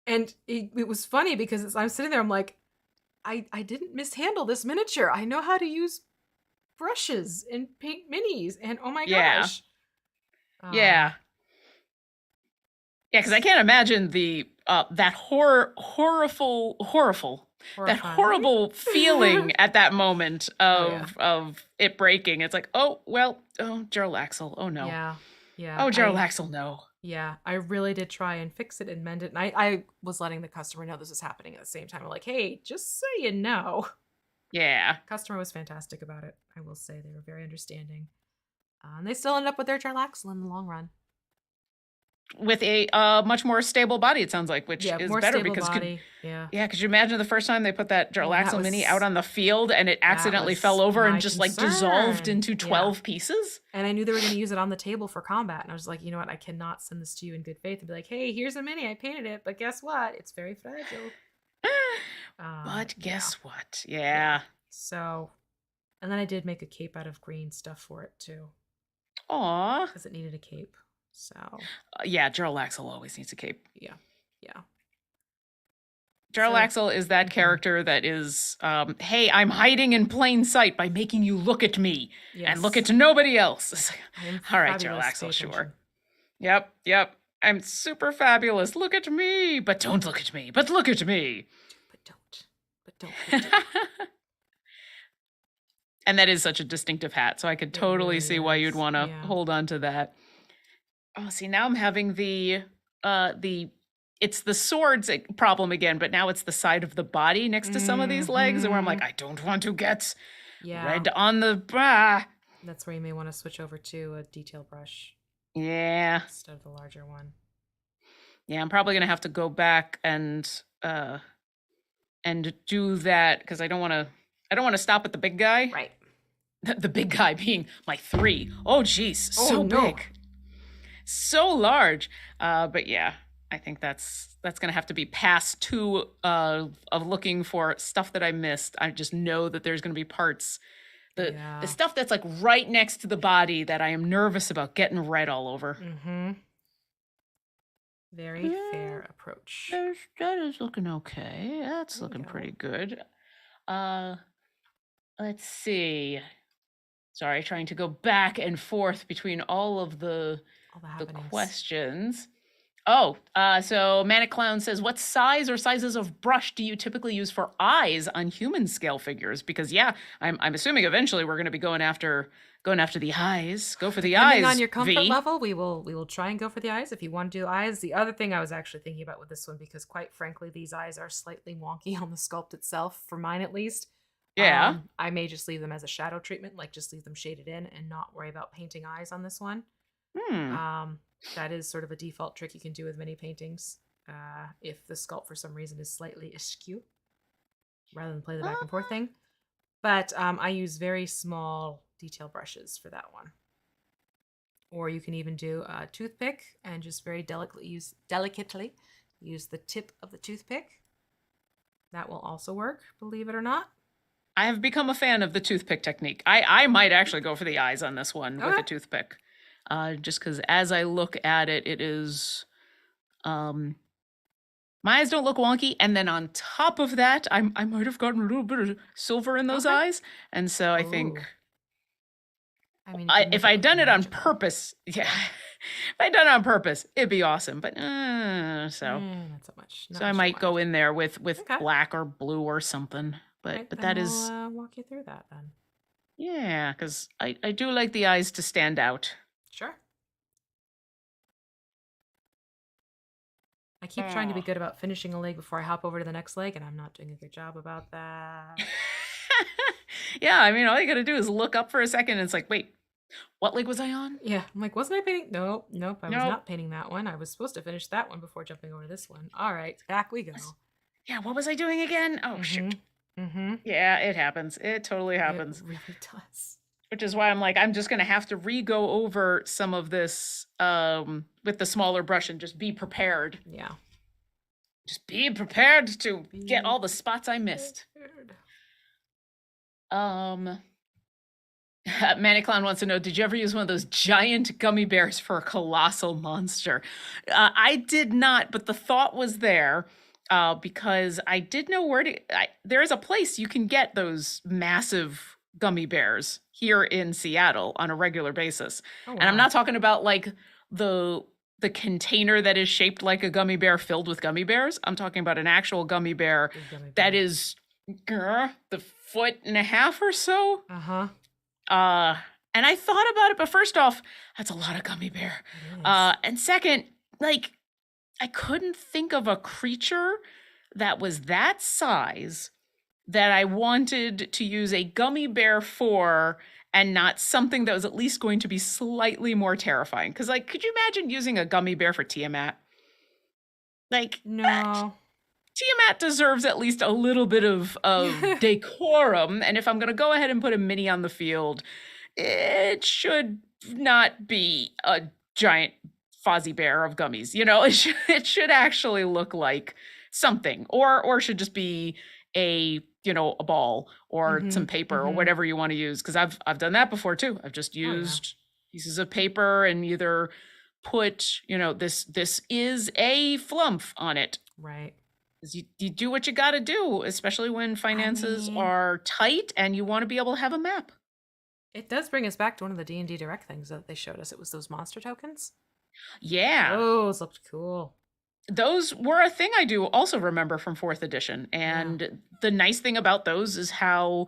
A: And it was funny because I'm sitting there, I'm like, I didn't mishandle this miniature. I know how to use brushes and paint minis, and oh my gosh.
B: Yeah. Yeah, because I can't imagine that horrible feeling at that moment of it breaking. It's like, Durlaxle. Oh no.
A: Yeah.
B: Oh, Durlaxle, no.
A: Yeah, I really did try and fix it and mend it. And I was letting the customer know this was happening at the same time. I'm like, hey, just so you know.
B: Yeah.
A: Customer was fantastic about it. I will say they were very understanding. And they still ended up with their Durlaxle in the long run.
B: With a much more stable body, it sounds like, which is better because could you imagine the first time they put that Durlaxle mini out on the field and it accidentally fell over and just like dissolved into 12 pieces?
A: And I knew they were going to use it on the table for combat, and I was like, you know what, I cannot send this to you in good faith and be like, hey, here's a mini, I painted it, but guess what, it's very fragile.
B: But guess what? Yeah.
A: So, and then I did make a cape out of green stuff for it too.
B: Aw.
A: Because it needed a cape. So
B: Durlaxle always needs a cape.
A: Yeah.
B: Durlaxle is that character that is, hey, I'm hiding in plain sight by making you look at me and look at nobody else. All right, Durlaxle, sure. Yep. I'm super fabulous. Look at me, but don't look at me. But look at me.
A: But don't. Look at me.
B: And that is such a distinctive hat, so I could totally see why you'd want to hold on to that. Oh, see, now I'm having it's the swords problem again, but now it's the side of the body next to some of these legs, and where I'm like, I don't want to get red on the bra.
A: That's where you may want to switch over to a detail brush.
B: Yeah.
A: Instead of the larger one.
B: Yeah, I'm probably gonna have to go back and do that, because I don't want to stop at the big guy.
A: Right.
B: The big guy being my 3. Oh, geez, so big. So large. But yeah, I think that's gonna have to be pass 2 of looking for stuff that I missed. I just know that there's gonna be parts, the stuff that's like right next to the body that I am nervous about getting red all over.
A: Very fair approach.
B: That is looking okay. That's looking pretty good. Let's see. Sorry, trying to go back and forth between all of the questions. So Manic Clown says, what size or sizes of brush do you typically use for eyes on human scale figures? Because I'm assuming eventually we're going to be going after the eyes. Go for the eyes.
A: Depending on your comfort level, we will try and go for the eyes if you want to do eyes. The other thing I was actually thinking about with this one, because quite frankly, these eyes are slightly wonky on the sculpt itself, for mine at least.
B: Yeah.
A: I may just leave them as a shadow treatment, like just leave them shaded in and not worry about painting eyes on this one. That is sort of a default trick you can do with mini paintings. If the sculpt for some reason is slightly askew, rather than play the back and forth thing. But I use very small detail brushes for that one. Or you can even do a toothpick and just very delicately use the tip of the toothpick. That will also work, believe it or not.
B: I have become a fan of the toothpick technique. I might actually go for the eyes on this one with a toothpick. Just because as I look at it, it is... my eyes don't look wonky, and then on top of that, I might have gotten a little bit of silver in those eyes, and so I think... I mean, if I'd done it on purpose, if I'd done it on purpose, it'd be awesome, but not so
A: so much.
B: So I might go in there with black or blue or something. But
A: then
B: that is,
A: we'll walk you through that then.
B: yeah, because I do like the eyes to stand out.
A: Sure. I keep trying to be good about finishing a leg before I hop over to the next leg, and I'm not doing a good job about that.
B: Yeah, I mean, all you gotta do is look up for a second, and it's like, wait, what leg was I on?
A: Yeah, I'm like, wasn't I painting? Nope, I was
B: Nope.
A: not painting that one. I was supposed to finish that one before jumping over to this one. All right, back we go.
B: Yeah, what was I doing again? Oh, shoot.
A: Mm-hmm.
B: Yeah, it happens. It totally happens.
A: It really does.
B: Which is why I'm like, I'm just going to have to re-go over some of this with the smaller brush and just be prepared.
A: Yeah.
B: Just be prepared to get all the spots I missed. Manic Clown wants to know, did you ever use one of those giant gummy bears for a colossal monster? I did not, but the thought was there because I did know where to... there is a place you can get those massive gummy bears here in Seattle on a regular basis. Oh, wow. And I'm not talking about like the container that is shaped like a gummy bear filled with gummy bears. I'm talking about an actual gummy bear that is the 1.5 feet or so.
A: Uh-huh.
B: And I thought about it, but first off, that's a lot of gummy bear. And second, like, I couldn't think of a creature that was that size that I wanted to use a gummy bear for and not something that was at least going to be slightly more terrifying. Because, like, could you imagine using a gummy bear for Tiamat? Like,
A: no.
B: Tiamat deserves at least a little bit of decorum. And if I'm going to go ahead and put a mini on the field, it should not be a giant fozzie bear of gummies. You know, it should actually look like something, or should just be a ball or some paper or whatever you want to use. Because I've done that before too. I've just used pieces of paper and either put, this is a flumph on it.
A: Right.
B: You do what you got to do, especially when finances are tight and you want to be able to have a map.
A: It does bring us back to one of the D&D Direct things that they showed us. It was those monster tokens.
B: Yeah.
A: Those looked cool.
B: Those were a thing I do also remember from 4th edition. And the nice thing about those is how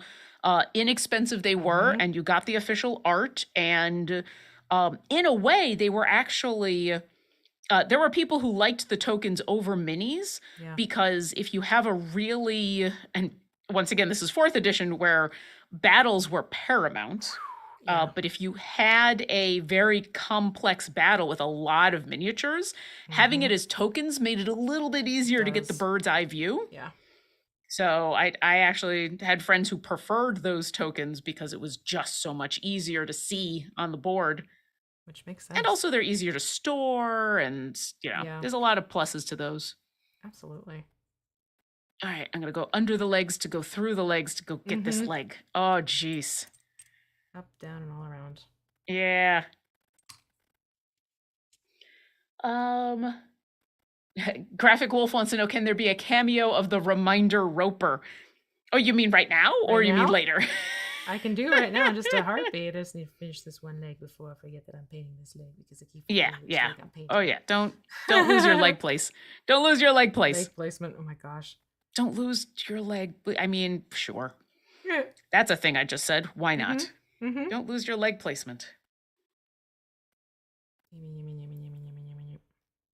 B: inexpensive they were, and you got the official art. And in a way, they were actually... there were people who liked the tokens over minis because if you have a really... And once again, this is 4th edition where battles were paramount. But if you had a very complex battle with a lot of miniatures, having it as tokens made it a little bit easier to get the bird's eye view.
A: Yeah.
B: So I actually had friends who preferred those tokens because it was just so much easier to see on the board.
A: Which makes sense.
B: And also they're easier to store and, there's a lot of pluses to those.
A: Absolutely.
B: All right, I'm going to go under the legs to go through the legs to go get this leg. Oh, jeez.
A: Up, down, and all around.
B: Yeah. Graphic Wolf wants to know, can there be a cameo of the Reminder Roper? Oh, you mean right now? Or you mean later?
A: I can do right now, just a heartbeat. I just need to finish this one leg before I forget that I'm painting this leg because I keep forgetting which leg I'm painting.
B: Oh yeah, don't lose your leg place. Don't lose your leg place.
A: Leg placement, oh my gosh.
B: Don't lose your leg. I mean, sure. That's a thing I just said. Why not? Don't lose your leg placement.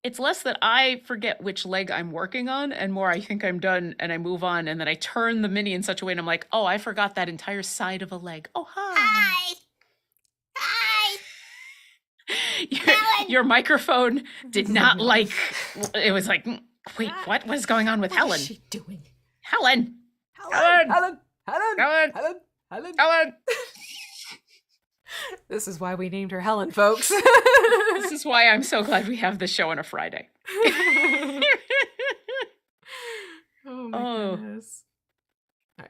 B: It's less that I forget which leg I'm working on and more I think I'm done and I move on and then I turn the mini in such a way and I'm like, oh, I forgot that entire side of a leg. Oh, hi. Hi. Your microphone did not like, it was like, wait, what was going on with Helen?
A: What is she doing?
B: Helen.
A: This is why we named her Helen, folks.
B: This is why I'm so glad we have this show on a Friday.
A: Oh my goodness.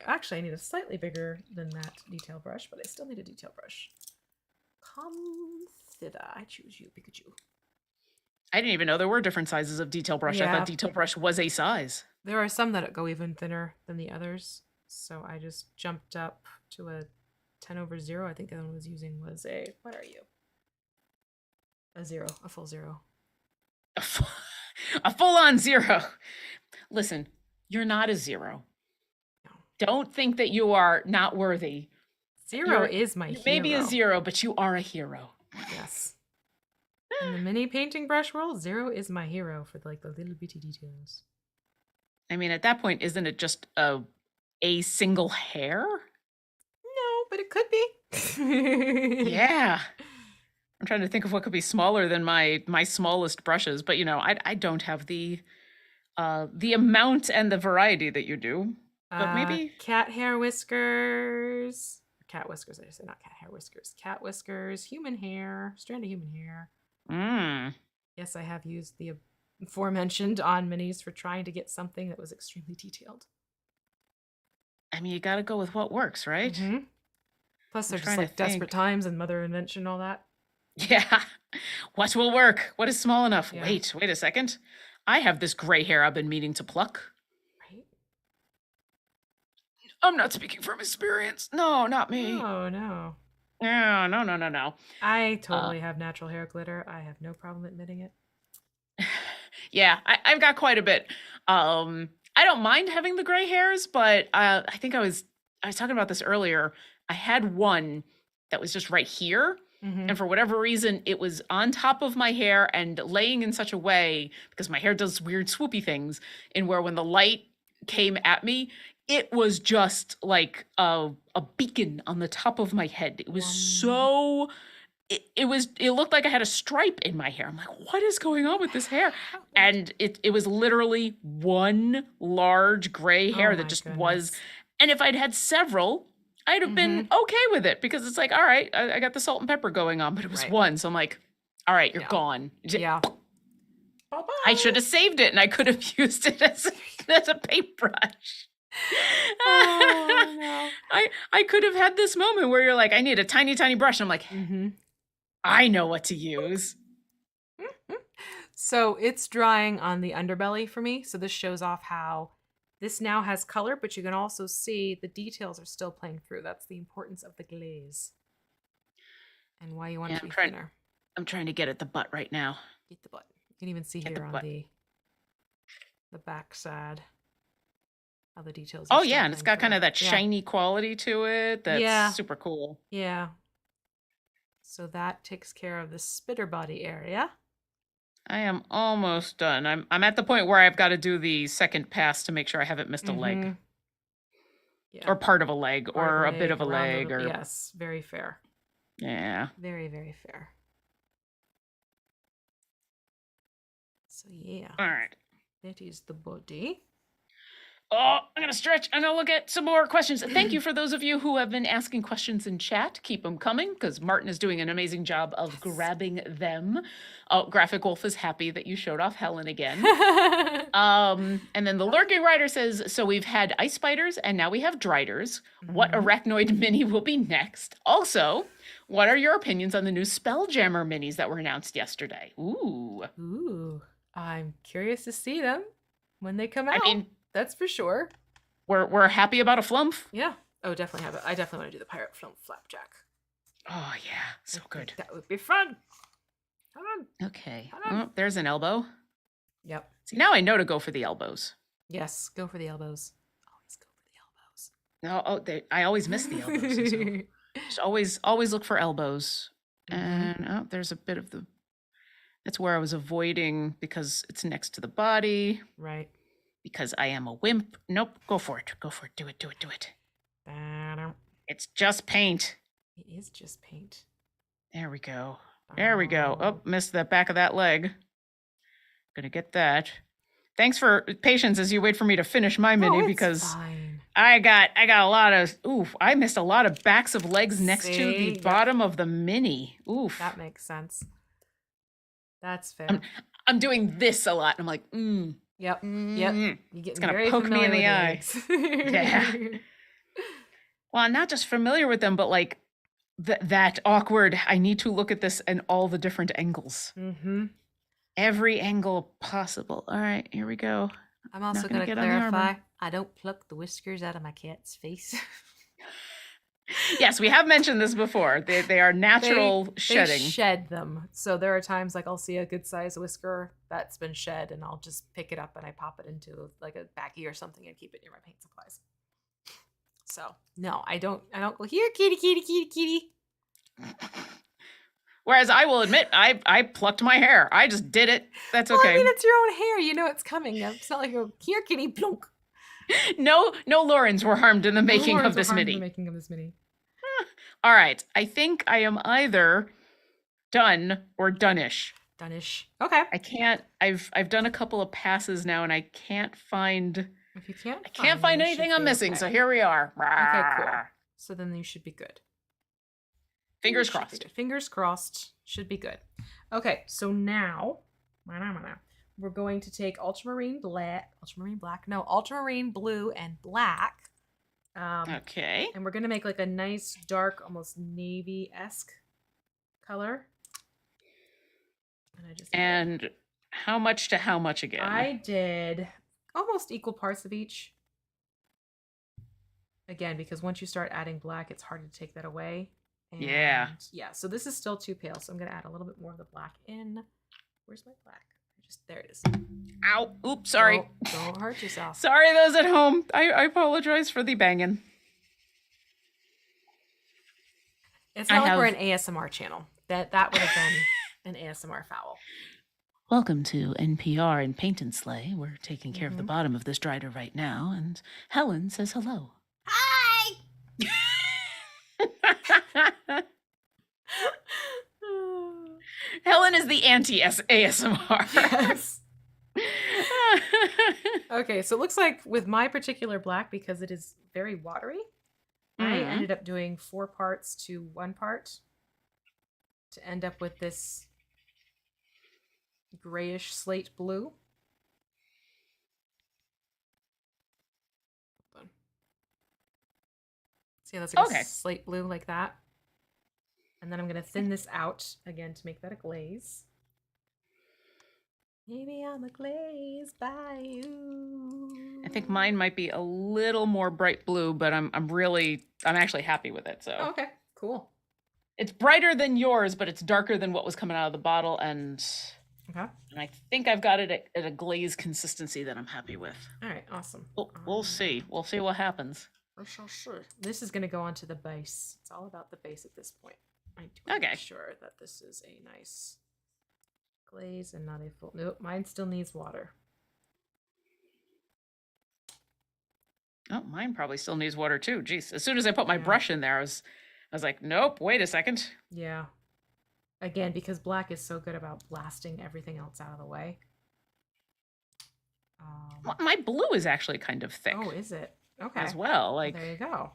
A: Actually, I need a slightly bigger than that detail brush, but I still need a detail brush. Consider. I choose you, Pikachu.
B: I didn't even know there were different sizes of detail brush. I thought detail brush was a size.
A: There are some that go even thinner than the others. So I just jumped up to a 10/0. I think the one I was using was a, what are you? A 0, a full 0.
B: A full-on 0. Listen, you're not a 0.
A: No.
B: don't think that you are not worthy.
A: Zero is my hero.
B: Maybe a 0, but you are a hero.
A: Yes. In the mini painting brush world, 0 is my hero for like the little bitty details.
B: I mean, at that point, isn't it just a single hair?
A: No, but it could be.
B: Yeah. I'm trying to think of what could be smaller than my smallest brushes, but I don't have the amount and the variety that you do. But maybe
A: cat hair whiskers. Cat whiskers, I say, not cat hair whiskers. Cat whiskers, human hair, strand of human hair. Yes, I have used the aforementioned on minis for trying to get something that was extremely detailed.
B: I mean, you got to go with what works, right?
A: Mm-hmm. Plus, they're just like desperate times and mother invention, all that.
B: Yeah. What will work? What is small enough?
A: Yeah.
B: Wait a second. I have this gray hair I've been meaning to pluck.
A: Right.
B: I'm not speaking from experience. No, not me.
A: Oh, no.
B: No.
A: I totally have natural hair glitter. I have no problem admitting it.
B: Yeah, I've got quite a bit. I don't mind having the gray hairs, but I think I was talking about this earlier. I had one that was just right here. Mm-hmm. And for whatever reason, it was on top of my hair and laying in such a way, because my hair does weird swoopy things, in where when the light came at me, it was just like a beacon on the top of my head. It was so... It looked like I had a stripe in my hair. I'm like, what is going on with this hair? And it was literally one large gray hair that just was... And if I'd had several... I'd have been okay with it, because it's like, all right, I got the salt and pepper going on, but it was one. So I'm like, all right, you're gone.
A: Yeah.
B: I should have saved it, and I could have used it as a paintbrush. Oh, no. I could have had this moment where you're like, I need a tiny, tiny brush. And I'm like, I know what to use.
A: So it's drying on the underbelly for me. So this shows off how this now has color, but you can also see the details are still playing through. That's the importance of the glaze and why you want it to be thinner.
B: I'm trying to get at the butt right now.
A: Get the butt. You can even see here on the back side how the details are
B: yeah, and it's got kind of that shiny quality to it. That's super cool.
A: Yeah. So that takes care of the spitter body area.
B: I am almost done. I'm at the point where I've got to do the second pass to make sure I haven't missed a leg. Yeah. Or part of a leg, or a bit of a leg.
A: Yes, very fair.
B: Yeah.
A: Very, very fair. So yeah.
B: All right.
A: That is the body.
B: Oh, I'm going to stretch. I'm going to look at some more questions. Thank you for those of you who have been asking questions in chat. Keep them coming, because Martin is doing an amazing job of grabbing them. Oh, Graphic Wolf is happy that you showed off Helen again. And then the Lurking Rider says, so we've had ice spiders and now we have Driders. What arachnoid mini will be next? Also, what are your opinions on the new Spelljammer minis that were announced yesterday?
A: Ooh. I'm curious to see them when they come out. I mean, that's for sure.
B: We're happy about a flumph.
A: Yeah. Oh, definitely have it. I definitely want to do the pirate flumph flapjack.
B: Oh yeah, so good.
A: That would be fun. Hold on.
B: Okay. Oh, there's an elbow.
A: Yep.
B: See, now I know to go for the elbows.
A: Yes, go for the elbows. Always go for the
B: No,
A: elbows.
B: I always miss the elbows. So just always look for elbows. And there's a bit of the. That's where I was avoiding because it's next to the body.
A: Right.
B: Because I am a wimp. Nope. Go for it. Go for it. Do it. Do it. Do it. It's just paint.
A: It is just paint.
B: There we go. There we go. Oh, missed the back of that leg. Gonna get that. Thanks for patience as you wait for me to finish my mini because
A: fine.
B: I got a lot of I missed a lot of backs of legs next to the bottom of the mini. Oof.
A: That makes sense. That's fair.
B: I'm doing this a lot. I'm like,
A: Yep. You get
B: it's gonna poke me in the eye. Yeah. Well, I'm not just familiar with them, but like that awkward. I need to look at this in all the different angles. Every angle possible. All right, here we go.
A: I'm also going to clarify. I don't pluck the whiskers out of my cat's face.
B: Yes, we have mentioned this before. They are natural shedding.
A: They shed them. So there are times like I'll see a good size whisker that's been shed and I'll just pick it up and I pop it into like a baggie or something and keep it near my paint supplies. So no, I don't go here, kitty, kitty, kitty, kitty.
B: Whereas I will admit, I plucked my hair. I just did it. That's
A: Well,
B: okay.
A: I mean, it's your own hair. You know it's coming. It's not like a here, kitty, plunk.
B: No Laurens were harmed in the making of this MIDI. All right. I think I am either done or done-ish.
A: Done-ish. Okay.
B: I can't. I've done a couple of passes now, and I can't find.
A: If you can't,
B: I can't find anything I'm missing. Okay. So here we are.
A: Okay, cool. So then you should be good.
B: Fingers crossed.
A: Fingers crossed. Should be good. Okay, so now we're going to take ultramarine blue and black.
B: Okay.
A: And we're going to make like a nice dark, almost navy-esque color.
B: And how much to how much again?
A: I did almost equal parts of each. Again, because once you start adding black, it's hard to take that away. And yeah, so this is still too pale, so I'm going to add a little bit more of the black in. Where's my black? There it is.
B: Ow. Oops, sorry.
A: Don't hurt yourself.
B: Sorry, those at home. I apologize for the banging.
A: It's not like we're an ASMR channel. That would have been an ASMR foul.
B: Welcome to NPR and Paint and Slay. We're taking care of the bottom of this Drider right now, and Helen says hello.
A: Hi!
B: Helen is the anti-ASMR.
A: Yes. Okay, so it looks like with my particular black, because it is very watery, I ended up doing 4 parts to 1 part to end up with this grayish slate blue. See, that's like a slate blue like that. And then I'm going to thin this out again to make that a glaze. Maybe I'm a glaze by you.
B: I think mine might be a little more bright blue, but I'm actually happy with it. So
A: okay, cool.
B: It's brighter than yours, but it's darker than what was coming out of the bottle, and I think I've got it at a glaze consistency that I'm happy with.
A: All right, awesome.
B: We'll see. We'll see what happens.
A: For sure. This is going to go onto the base. It's all about the base at this point. I do make sure that this is a nice glaze and not a full. Nope, mine still needs water.
B: Oh, mine probably still needs water too. Jeez, as soon as I put my brush in there, I was like, nope, wait a second.
A: Yeah. Again, because black is so good about blasting everything else out of the way.
B: My blue is actually kind of thick.
A: Oh, is it? Okay.
B: As well, like
A: there you go.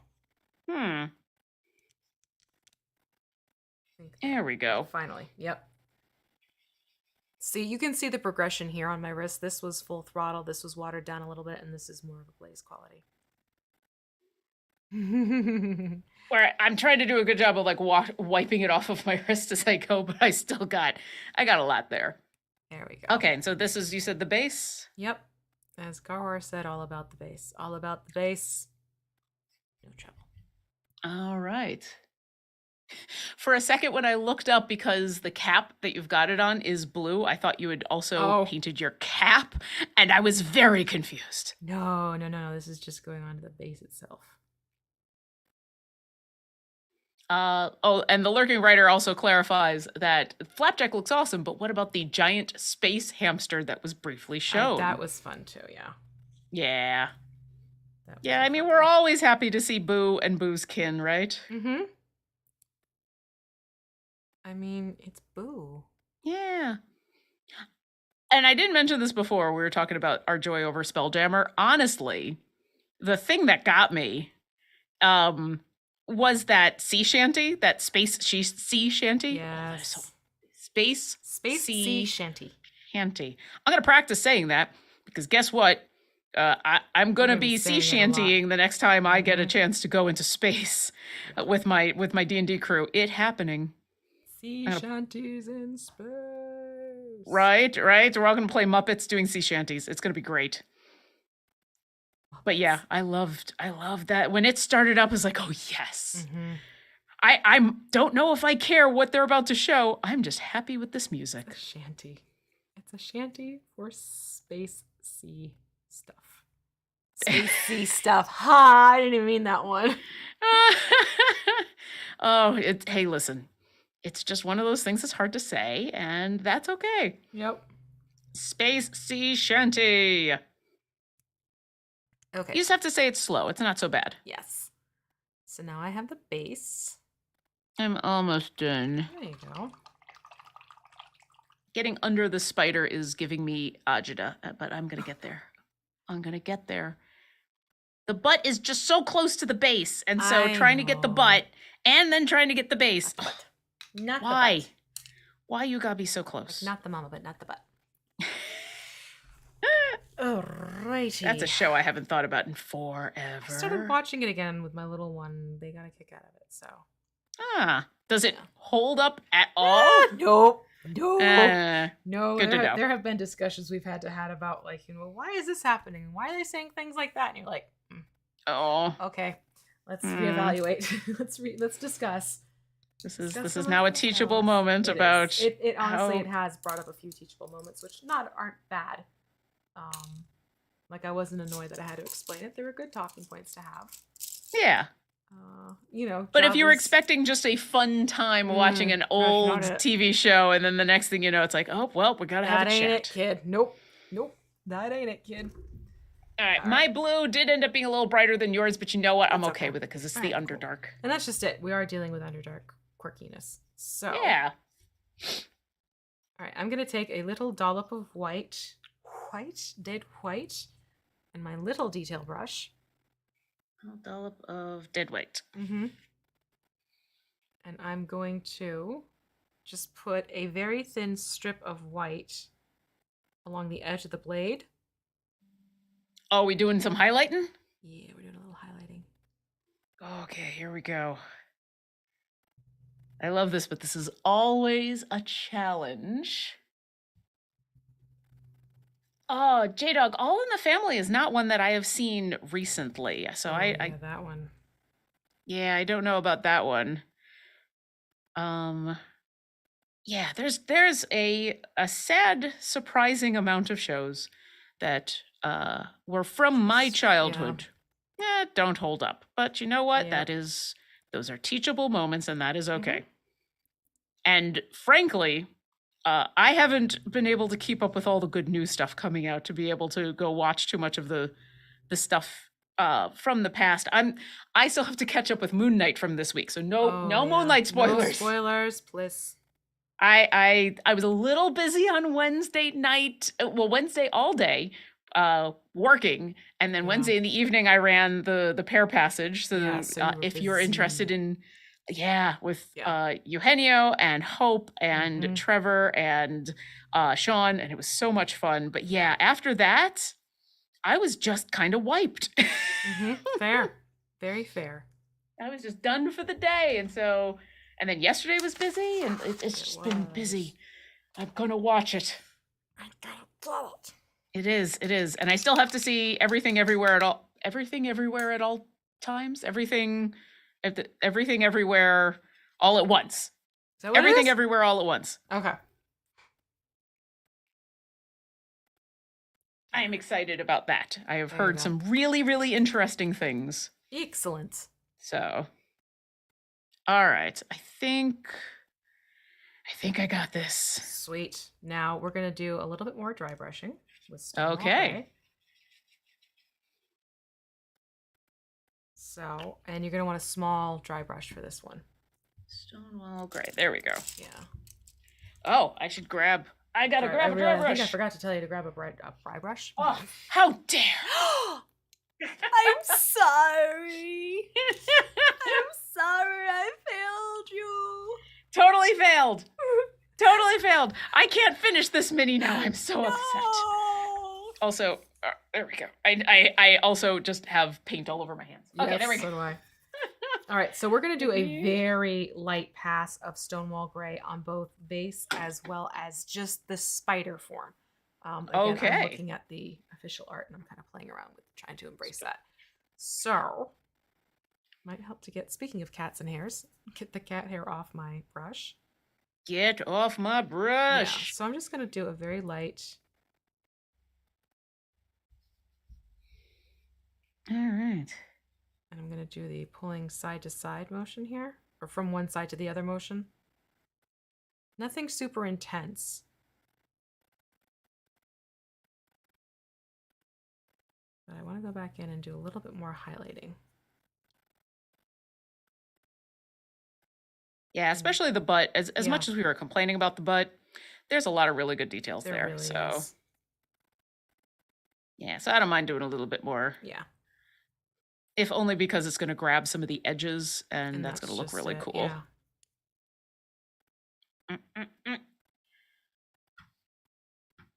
B: There we go.
A: Finally. Yep. See, you can see the progression here on my wrist. This was full throttle. This was watered down a little bit, and this is more of a glaze quality.
B: Where I'm trying to do a good job of like wiping it off of my wrist as I go, but I got a lot there.
A: There we go.
B: Okay, and so this is, you said the base?
A: Yep. As Garwar said, all about the base. All about the base. No trouble.
B: All right. For a second, when I looked up, because the cap that you've got it on is blue, I thought you had also painted your cap, and I was very confused.
A: No. This is just going on to the base itself.
B: And the Lurking Writer also clarifies that Flapjack looks awesome, but what about the giant space hamster that was briefly shown?
A: That was fun too, yeah.
B: Yeah. Yeah, I mean, we're always happy to see Boo and Boo's kin, right?
A: Mm-hmm. I mean, it's Boo.
B: Yeah. And I didn't mention this before. We were talking about our joy over Spelljammer. Honestly, the thing that got me was that sea shanty, that sea shanty.
A: Yes.
B: Space
A: sea shanty.
B: Shanty. I'm going to practice saying that, because guess what? I'm going to be sea shantying the next time I get a chance to go into space with my D&D crew. It happening.
A: Sea shanties in space.
B: Right. We're all going to play Muppets doing sea shanties. It's going to be great. But yeah, I loved that. When it started up, I was like, oh, yes. Mm-hmm. I don't know if I care what they're about to show. I'm just happy with this music.
A: It's a shanty. It's a shanty for space sea stuff. Spacey stuff. Ha! I didn't even mean that one.
B: Oh, hey, listen. It's just one of those things that's hard to say, and that's okay.
A: Yep.
B: Space Sea Shanty.
A: Okay.
B: You just have to say it's slow. It's not so bad.
A: Yes. So now I have the base.
B: I'm almost done.
A: There you go.
B: Getting under the spider is giving me agita, but I'm going to get there. I'm going to get there. The butt is just so close to the base, and so trying to get the butt and then trying to get the base.
A: Not the
B: Why?
A: butt.
B: Why you gotta be so close?
A: Not the mama, but not the butt. Alrighty.
B: That's a show I haven't thought about in forever.
A: I started watching it again with my little one. They got a kick out of it, so.
B: Does it hold up at all?
A: Nope. No.
B: No. Good to know.
A: There have been discussions we've had about, like, why is this happening? Why are they saying things like that? And you're like,
B: oh,
A: okay, let's reevaluate. let's discuss.
B: This is now a teachable moment about.
A: It honestly it has brought up a few teachable moments, which aren't bad. Like I wasn't annoyed that I had to explain it. There were good talking points to have.
B: Yeah.
A: But
B: if you were expecting just a fun time watching an old TV show, and then the next thing you know, it's like, oh well, we gotta have a chat.
A: That ain't it, kid. Nope. That ain't it, kid.
B: All right, my blue did end up being a little brighter than yours, but you know what? I'm okay with it because it's the Underdark.
A: Cool. And that's just it. We are dealing with Underdark quirkiness. So
B: yeah.
A: All right, I'm gonna take a little dollop of dead white, and my little detail brush.
B: A dollop of dead white.
A: Mm-hmm. And I'm going to just put a very thin strip of white along the edge of the blade.
B: Oh, we doing some highlighting?
A: Yeah, we're doing a little highlighting.
B: Okay, here we go. I love this, but this is always a challenge. Oh, J-Dog, All in the Family is not one that I have seen recently. So I
A: that one.
B: Yeah, I don't know about that one. Yeah, there's a sad, surprising amount of shows that were from my childhood. Yeah, don't hold up. But you know what?
A: Yeah.
B: Those are teachable moments, and that is okay.
A: Mm-hmm.
B: And frankly, I haven't been able to keep up with all the good new stuff coming out to be able to go watch too much of the stuff from the past. I still have to catch up with Moon Knight from this week, so no Moon Knight spoilers.
A: No spoilers, please.
B: I was a little busy on Wednesday night. Well, Wednesday all day, working, and then Wednesday in the evening I ran the Pear Passage. So, if you're interested in. Yeah, with Eugenio and Hope and Trevor and Sean, and it was so much fun. But yeah, after that, I was just kind of wiped.
A: Fair. Very fair.
B: I was just done for the day. And then yesterday was busy, and it's just been busy. I'm going to watch it.
A: I gotta do it.
B: It is. And I still have to see Everything Everywhere at All Times. Everything Everywhere All at Once.
A: Is that what
B: Everything
A: it is?
B: Everywhere All at Once.
A: Okay.
B: I am excited about that. I have heard some really, really interesting things.
A: Excellent.
B: So, all right. I think I got this.
A: Sweet. Now we're gonna do a little bit more dry brushing with Stonewall
B: Okay.
A: Gray. So, and you're gonna want a small dry brush for this one.
B: Stonewall Gray. There we go.
A: Yeah.
B: Oh, I should grab. I gotta grab a dry brush.
A: I think I forgot to tell you to grab a dry brush.
B: Oh, how dare!
A: I'm sorry. I'm sorry. I failed you.
B: Totally failed. Totally failed. I can't finish this mini now. I'm so upset. Also, there we go. I also just have paint all over my hands. Okay,
A: yes,
B: there we go.
A: So do I. All right, so we're going to do a very light pass of Stonewall Gray on both base as well as just the spider form. Again,
B: okay.
A: I'm looking at the official art and I'm kind of playing around with trying to embrace that. So, might help to get, speaking of cats and hairs, get the cat hair off my brush.
B: Get off my brush.
A: Yeah, so I'm just going to do a very light.
B: All right.
A: And I'm going to do the pulling side to side motion here, or from one side to the other motion. Nothing super intense. But I want to go back in and do a little bit more highlighting.
B: Yeah, especially the butt. As much as we were complaining about the butt, there's a lot of really good details there.
A: Really
B: so
A: is.
B: Yeah, so I don't mind doing a little bit more.
A: Yeah.
B: If only because it's going to grab some of the edges, and that's going to look really cool.
A: Yeah.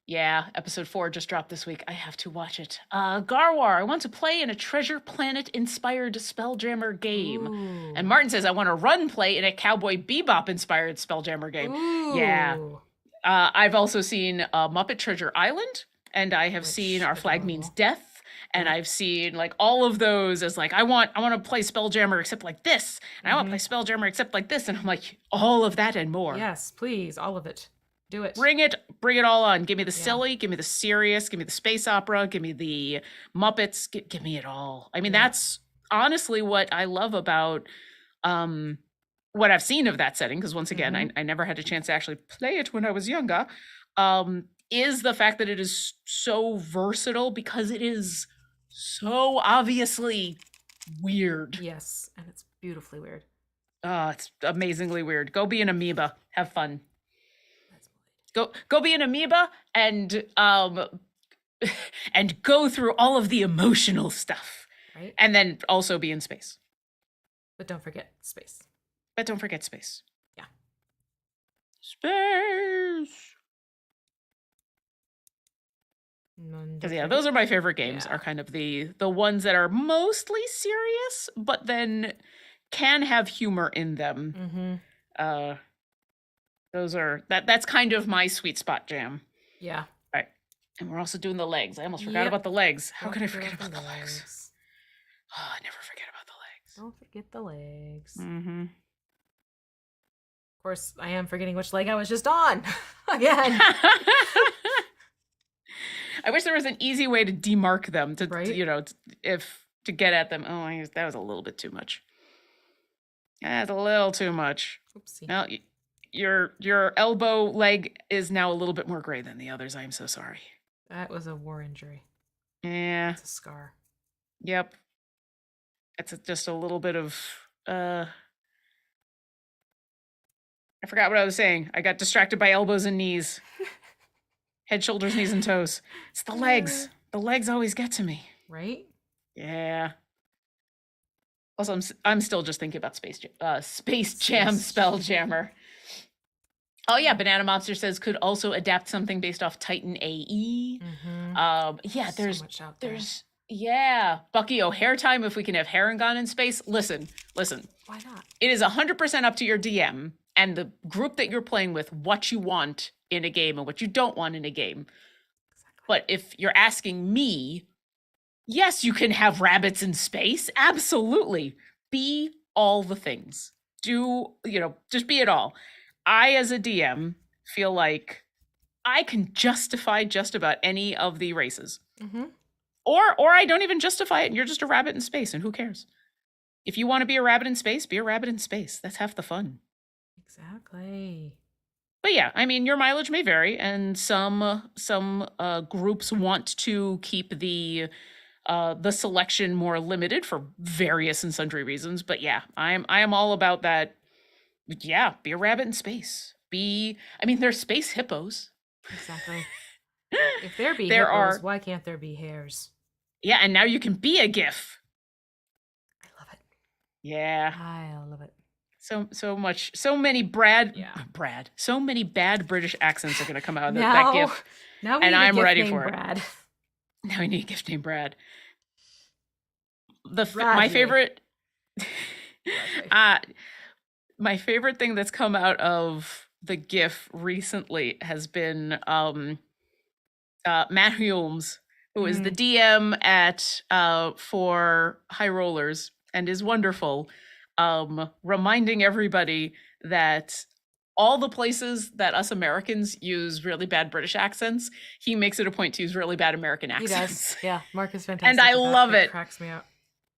B: Yeah, episode 4 just dropped this week. I have to watch it. Garwar, I want to play in a Treasure Planet-inspired Spelljammer game.
A: Ooh.
B: And Martin says, I want to run play in a Cowboy Bebop-inspired Spelljammer game.
A: Ooh.
B: Yeah. I've also seen Muppet Treasure Island, and I have seen Our Flag Means Death, and I've seen like all of those as like, I want to play Spelljammer except like this, and I want to play Spelljammer except like this, and I'm like, all of that and more.
A: Yes, please, all of it. Do it.
B: Bring it all on. Give me the silly, give me the serious, give me the space opera, give me the Muppets, give me it all. I mean, that's honestly what I love about what I've seen of that setting, because once again, I never had a chance to actually play it when I was younger, is the fact that it is so versatile because it is so obviously weird.
A: Yes, and it's beautifully weird.
B: It's amazingly weird. Go be an amoeba. Have fun. Go be an amoeba and go through all of the emotional stuff.
A: Right.
B: And then also be in space.
A: But don't forget space.
B: Yeah. Space. Because those are my favorite games, are kind of the ones that are mostly serious, but then can have humor in them. That's kind of my sweet spot jam.
A: Yeah.
B: All right. And we're also doing the legs. I almost forgot about the legs. How could I forget about the legs? Oh, I never forget about the legs.
A: Don't forget the legs.
B: Of
A: course, I am forgetting which leg I was just on. Again.
B: I wish there was an easy way to demark them to get at them. Oh, that was a little bit too much. That's a little too much.
A: Oopsie.
B: Well, your elbow leg is now a little bit more gray than the others. I am so sorry.
A: That was a war injury.
B: Yeah.
A: It's a scar.
B: Yep. It's just a little bit of I forgot what I was saying. I got distracted by elbows and knees. Head, shoulders, knees, and toes. It's the legs. The legs always get to me.
A: Right?
B: Yeah. Also, I'm still just thinking about Space Jam Spelljammer. Oh yeah, Banana Monster says could also adapt something based off Titan AE. Yeah, there's
A: so much out there.
B: Bucky O'Hare time if we can have Harangon in space. Listen.
A: Why not?
B: It is 100% up to your DM and the group that you're playing with what you want in a game and what you don't want in a game.
A: Exactly.
B: But if you're asking me, yes, you can have rabbits in space. Absolutely. Be all the things. Just be it all. I, as a DM, feel like I can justify just about any of the races. Or I don't even justify it and you're just a rabbit in space and who cares? If you want to be a rabbit in space, be a rabbit in space. That's half the fun.
A: Exactly.
B: But yeah, I mean, your mileage may vary, and some groups want to keep the selection more limited for various and sundry reasons. But yeah, I am all about that. Yeah, be a rabbit in space. There's space hippos.
A: Exactly. If there be hippos, why can't there be hares?
B: Yeah, and now you can be a GIF.
A: I love it.
B: Yeah.
A: I love it.
B: So many bad British accents are going to come out of that GIF.
A: Now
B: and I'm ready
A: for
B: it.
A: Brad.
B: Now we need a GIF named Brad. My favorite thing that's come out of the GIF recently has been Matt Humes, who is the DM at for High Rollers and is wonderful, reminding everybody that all the places that us Americans use really bad British accents, he makes it a point to use really bad American
A: He
B: accents.
A: does. Yeah, Mark is fantastic.
B: And I love it.
A: Cracks me up.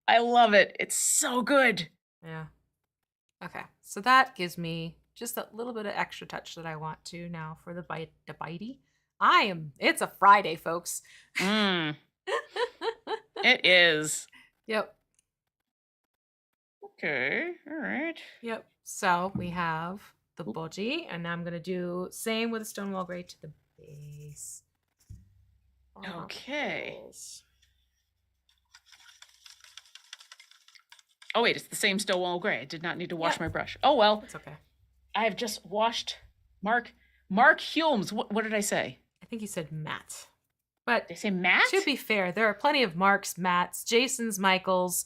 B: I love it. It's so good.
A: Yeah. Okay, so that gives me just a little bit of extra touch that I want to now for the bitey. It's a Friday, folks.
B: It is.
A: Yep.
B: Okay, all right.
A: Yep. So we have the body, and now I'm going to do same with the Stonewall Gray to the base.
B: Okay. Oh, wait, it's the same Stonewall Gray. I did not need to wash my brush. Oh, well.
A: It's okay.
B: I have just washed Mark Hulmes. What did I say?
A: I think you said Matt. But
B: did I say Matt?
A: To be fair, there are plenty of Marks, Matts, Jasons, Michaels.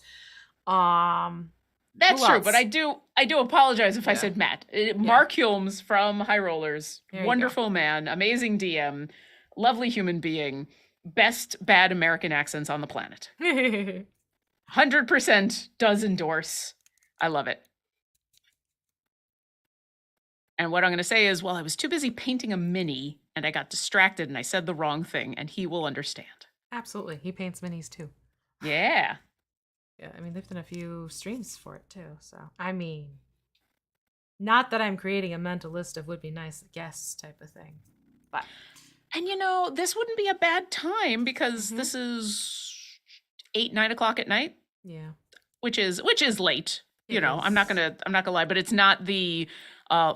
B: That's true, but I do apologize if I said Matt. Mark Hulmes from High Rollers. Wonderful man, amazing DM, lovely human being, best bad American accents on the planet. 100% does endorse. I love it. And what I'm going to say is, well, I was too busy painting a mini and I got distracted and I said the wrong thing, and he will understand.
A: Absolutely. He paints minis too.
B: Yeah.
A: Yeah, I mean, they've done a few streams for it too. So, I mean, not that I'm creating a mental list of would be nice guests type of thing, but.
B: And you know, this wouldn't be a bad time because this is 8-9 o'clock at night.
A: Yeah.
B: Which is late. You know, I'm not gonna lie, but it's not the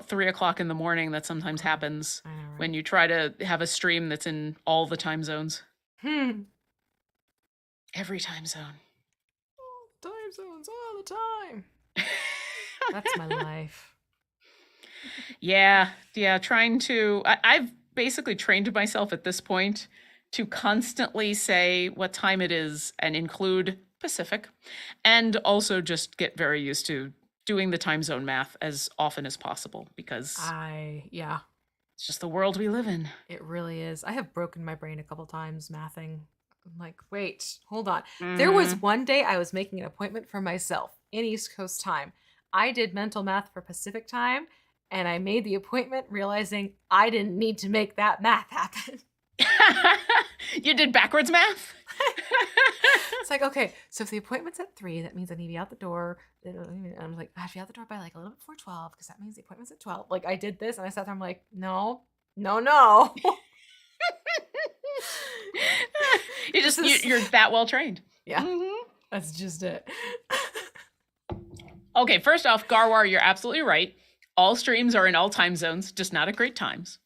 B: 3 o'clock in the morning that sometimes happens when you try to have a stream that's in all the time zones. Every time zone.
A: Time zones all the time. That's my life.
B: Yeah. Trying to. I've basically trained myself at this point to constantly say what time it is and include Pacific, and also just get very used to doing the time zone math as often as possible because it's just the world we live in.
A: It really is. I have broken my brain a couple times mathing. I'm like, wait, hold on. There was one day I was making an appointment for myself in East Coast time. I did mental math for Pacific time, and I made the appointment realizing I didn't need to make that math happen.
B: You did backwards math?
A: It's like, okay, so if the appointment's at 3, that means I need to be out the door. And I'm like, I have to be out the door by like a little bit before 12 because that means the appointment's at 12. Like, I did this and I sat there, I'm like, no.
B: You're that well trained.
A: Yeah. That's just it.
B: Okay, first off, Garwar, you're absolutely right. All streams are in all time zones, just not at great times.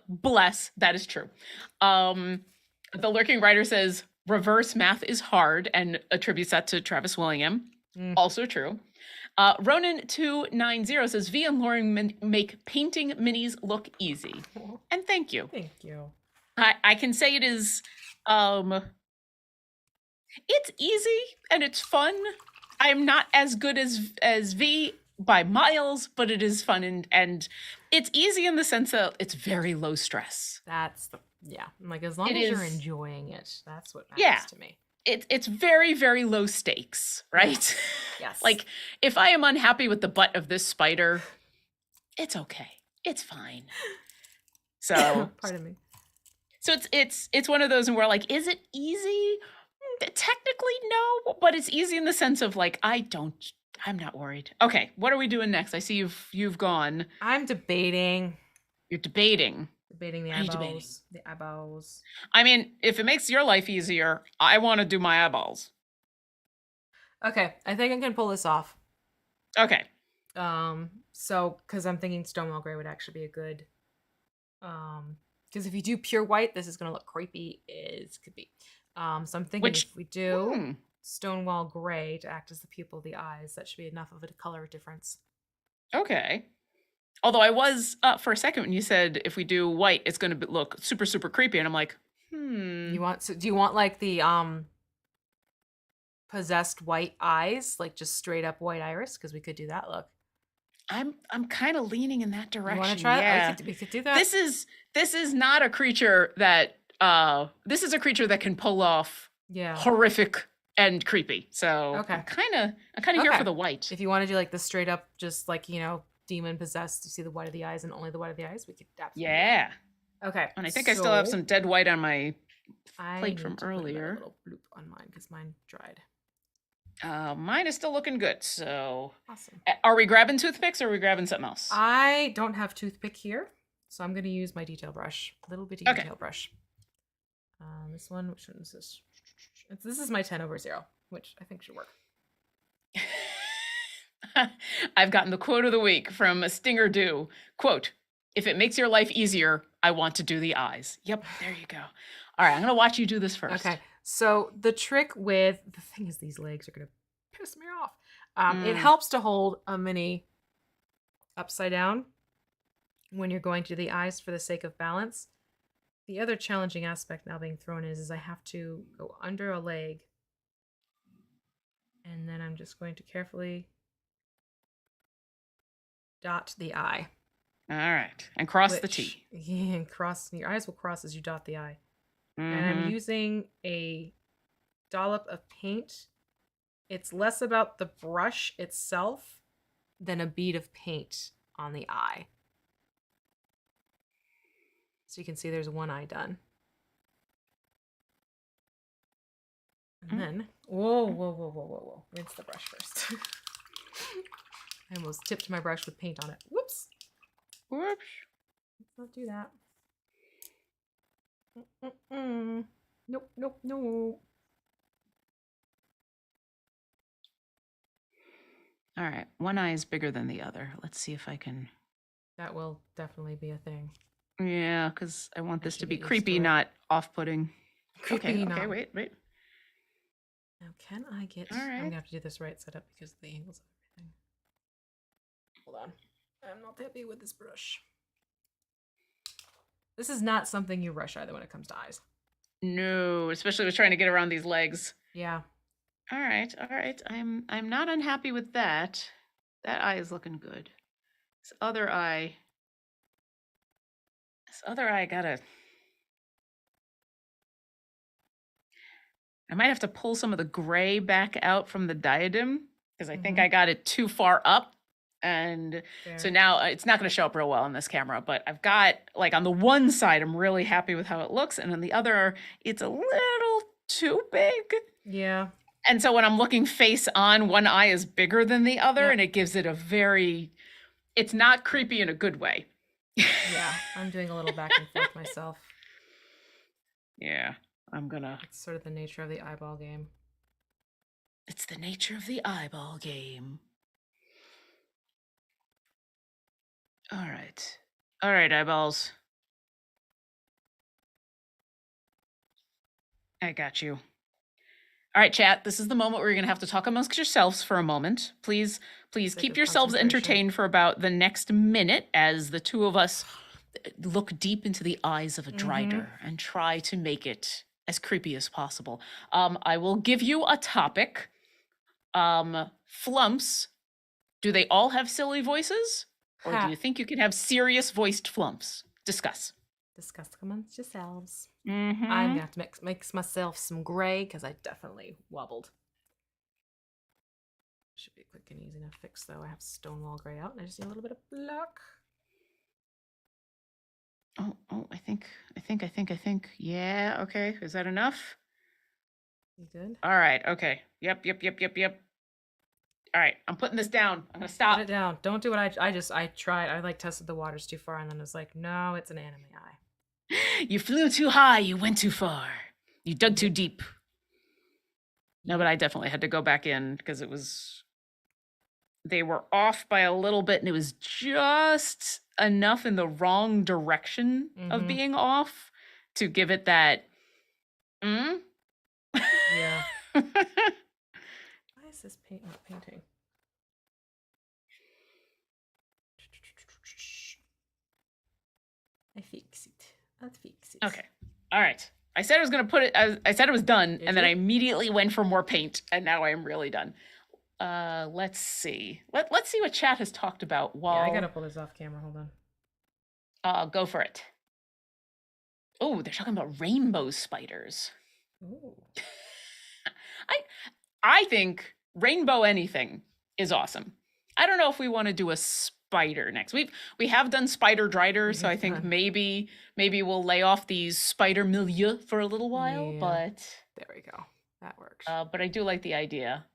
B: Bless, that is true. The Lurking Writer says reverse math is hard and attributes that to Travis Willingham. Also true. Ronan290 says V and Lauren make painting minis look easy. And thank you.
A: Thank you.
B: I can say it is it's easy and it's fun. I'm not as good as V by miles, but it is fun and it's easy in the sense that it's very low stress.
A: That's like as long as you're enjoying it, that's what matters to me.
B: It's very, very low stakes, right?
A: Yes.
B: Like if I am unhappy with the butt of this spider, it's okay. It's fine. So
A: pardon me.
B: So it's one of those and we're like, is it easy? Technically, no, but it's easy in the sense of like, I'm not worried. Okay, what are we doing next? I see you've gone.
A: I'm debating.
B: You're debating.
A: Debating the eyeballs. The eyeballs.
B: I mean, if it makes your life easier, I want to do my eyeballs.
A: Okay, I think I can pull this off.
B: Okay.
A: So, because I'm thinking Stonewall Gray would actually be a good, because if you do pure white, this is going to look creepy as could be. So I'm thinking if we do Stonewall Gray to act as the pupil of the eyes, that should be enough of a color difference.
B: Okay. Although I was for a second when you said if we do white, it's going to look super, super creepy. And I'm like,
A: do you want like the possessed white eyes, like just straight up white iris? Because we could do that look.
B: I'm kind of leaning in that direction.
A: You want to try
B: yeah.
A: We could do that.
B: This is not a creature that this is a creature that can pull off horrific and creepy. So okay. I'm kind of here for the white.
A: If you want to do like the straight up, just like, demon possessed, you see the white of the eyes and only the white of the eyes, we could absolutely.
B: Yeah.
A: Okay.
B: And I think I still have some dead white on my
A: I
B: plate
A: need
B: from
A: to put
B: earlier.
A: a little bloop on mine because mine dried.
B: Mine is still looking good. So,
A: awesome.
B: Are we grabbing toothpicks or are we grabbing something else?
A: I don't have toothpick here, so I'm going to use my detail brush, little bitty detail brush. This one, which one is this? This is my 10/0, which I think should work.
B: I've gotten the quote of the week from Stinger Do. Quote, "If it makes your life easier, I want to do the eyes." Yep, there you go. All right, I'm going to watch you do this first.
A: Okay, so the trick with, the thing is these legs are going to piss me off. It helps to hold a mini upside down when you're going to do the eyes for the sake of balance. The other challenging aspect now being thrown is I have to go under a leg. And then I'm just going to carefully dot the eye.
B: All right. And cross the T.
A: Yeah, and your eyes will cross as you dot the eye. And I'm using a dollop of paint. It's less about the brush itself than a bead of paint on the eye. So you can see there's one eye done. And then, whoa. Rinse the brush first. I almost tipped my brush with paint on it. Whoops. Let's not do that. Nope.
B: All right. One eye is bigger than the other. Let's see if I can.
A: That will definitely be a thing.
B: Yeah, because I want this to be creepy, not off-putting.
A: Creepy,
B: okay, wait.
A: Now, can I get...
B: All right.
A: I'm going to have to do this right side up because of the angles of everything. Hold on. I'm not happy with this brush. This is not something you rush either when it comes to eyes.
B: No, especially with trying to get around these legs.
A: Yeah.
B: All right. I'm not unhappy with that. That eye is looking good. This other eye gotta... I might have to pull some of the gray back out from the diadem because I think I got it too far up. And so now it's not going to show up real well on this camera, but I've got, like, on the one side, I'm really happy with how it looks. And on the other, it's a little too big.
A: Yeah.
B: And so when I'm looking face on, one eye is bigger than the other, and it gives it a very, it's not creepy in a good way.
A: Yeah, I'm doing a little back and forth myself.
B: Yeah, I'm gonna.
A: It's sort of the nature of the eyeball game.
B: It's the nature of the eyeball game. All right, eyeballs. I got you. All right, chat, this is the moment where you're going to have to talk amongst yourselves for a moment. Please keep yourselves entertained for about the next minute as the two of us look deep into the eyes of a Drider and try to make it as creepy as possible. I will give you a topic. Flumps, do they all have silly voices? Or do you think you can have serious voiced flumps? Discuss amongst yourselves. I'm going to have to mix myself some gray because I definitely wobbled. Should be a quick and easy enough fix though. I have Stonewall gray out and I just need a little bit of black. Oh, I think. Yeah, okay. Is that enough?
A: You good?
B: All right, okay. Yep. All right, I'm putting this down. I'm gonna stop.
A: Put it down. Don't do what I tried. I like tested the waters too far and then was like, no, it's an anime eye.
B: You flew too high, you went too far. You dug too deep. No, but I definitely had to go back in because they were off by a little bit and it was just enough in the wrong direction of being off to give it that,
A: Yeah. Why is this paint not painting? I fix it.
B: Okay. All right. I said I was going to put it, I said it was done, and then I immediately went for more paint, and now I am really done. Let's see. Let's see what chat has talked about while...
A: Yeah, I got to pull this off camera. Hold
B: on. Go for it. Oh, they're talking about rainbow spiders.
A: Ooh.
B: I think rainbow anything is awesome. I don't know if we want to do a spider next. We have done spider Drider, so I think maybe we'll lay off these spider milieu for a little while, but
A: there we go. That works.
B: But I do like the idea.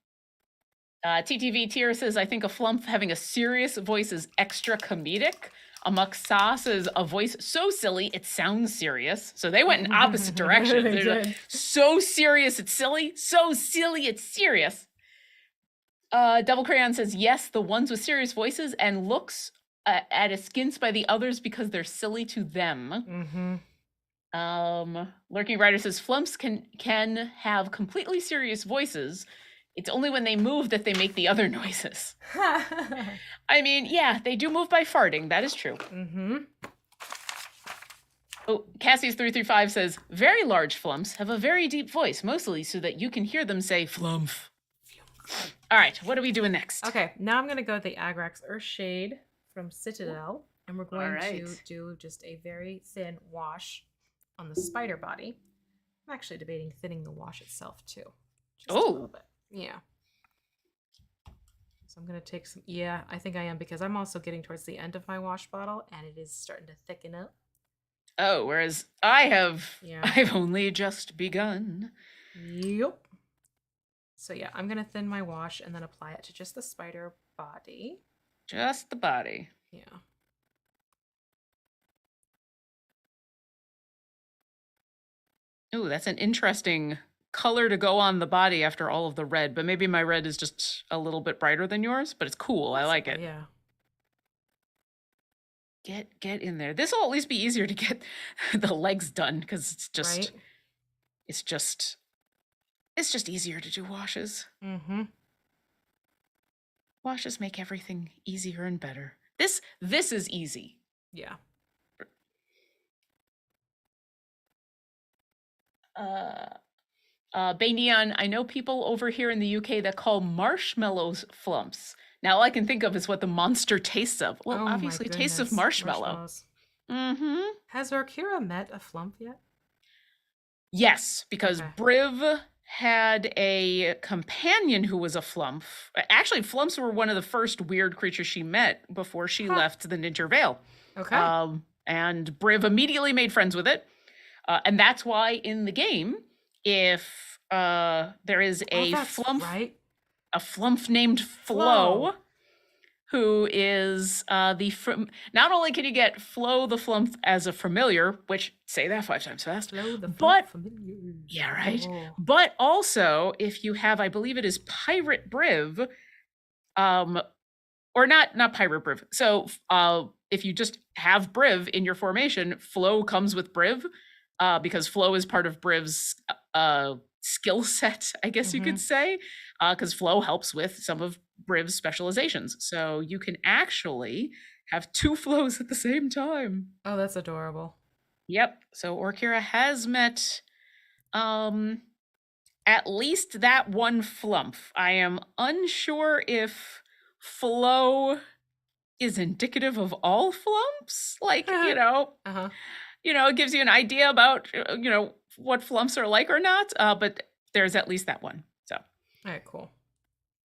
B: TTV Tier says, I think a flump having a serious voice is extra comedic. Amaksa says, a voice so silly, it sounds serious. So they went in opposite directions. They're like, so serious, it's silly. So silly, it's serious. Double Crayon says, yes, the ones with serious voices and looks at askance by the others because they're silly to them. Lurking Rider says, flumps can have completely serious voices. It's only when they move that they make the other noises. I mean, yeah, they do move by farting. That is true. Oh, Cassie's335 says, very large flumps have a very deep voice, mostly so that you can hear them say flump. All right, what are we doing next?
A: Okay, now I'm going to go with the Agrax Earthshade from Citadel, and we're going to do just a very thin wash on the spider body. I'm actually debating thinning the wash itself, too. Just a little bit. Yeah. So I'm going to take some... Yeah, I think I am, because I'm also getting towards the end of my wash bottle, and it is starting to thicken up.
B: Oh, whereas I've only just begun.
A: Yep. So yeah, I'm going to thin my wash and then apply it to just the spider body.
B: Just the body.
A: Yeah.
B: Ooh, that's an interesting color to go on the body after all of the red, but maybe my red is just a little bit brighter than yours, but it's cool. I like it.
A: Yeah.
B: Get in there. This will at least be easier to get the legs done because it's just it's just easier to do washes. Washes make everything easier and better. This is easy.
A: Yeah.
B: Bay Neon, I know people over here in the UK that call marshmallows flumps. Now all I can think of is what the monster tastes of. Well, obviously tastes of marshmallow.
A: Has Orkira met a flump yet?
B: Yes, because Briv had a companion who was a flump. Actually, flumps were one of the first weird creatures she met before she left the Ninja Vale. And Briv immediately made friends with it. And that's why in the game, if there is a flump named Flo, who is not only can you get Flo the flump as a familiar, which say that 5 times fast, but yeah, right. But also if you have, I believe it is Pirate Briv, or not Pirate Briv. So if you just have Briv in your formation, Flo comes with Briv, because Flo is part of Briv's skill set, I guess you could say, because Flo helps with some of Briv's specializations. So you can actually have 2 Flows at the same time.
A: Oh, that's adorable.
B: Yep. So Orkira has met at least that one flump. I am unsure if Flo is indicative of all flumps. Like, it gives you an idea about, what flumps are like or not, but there's at least that one. So,
A: all right, cool.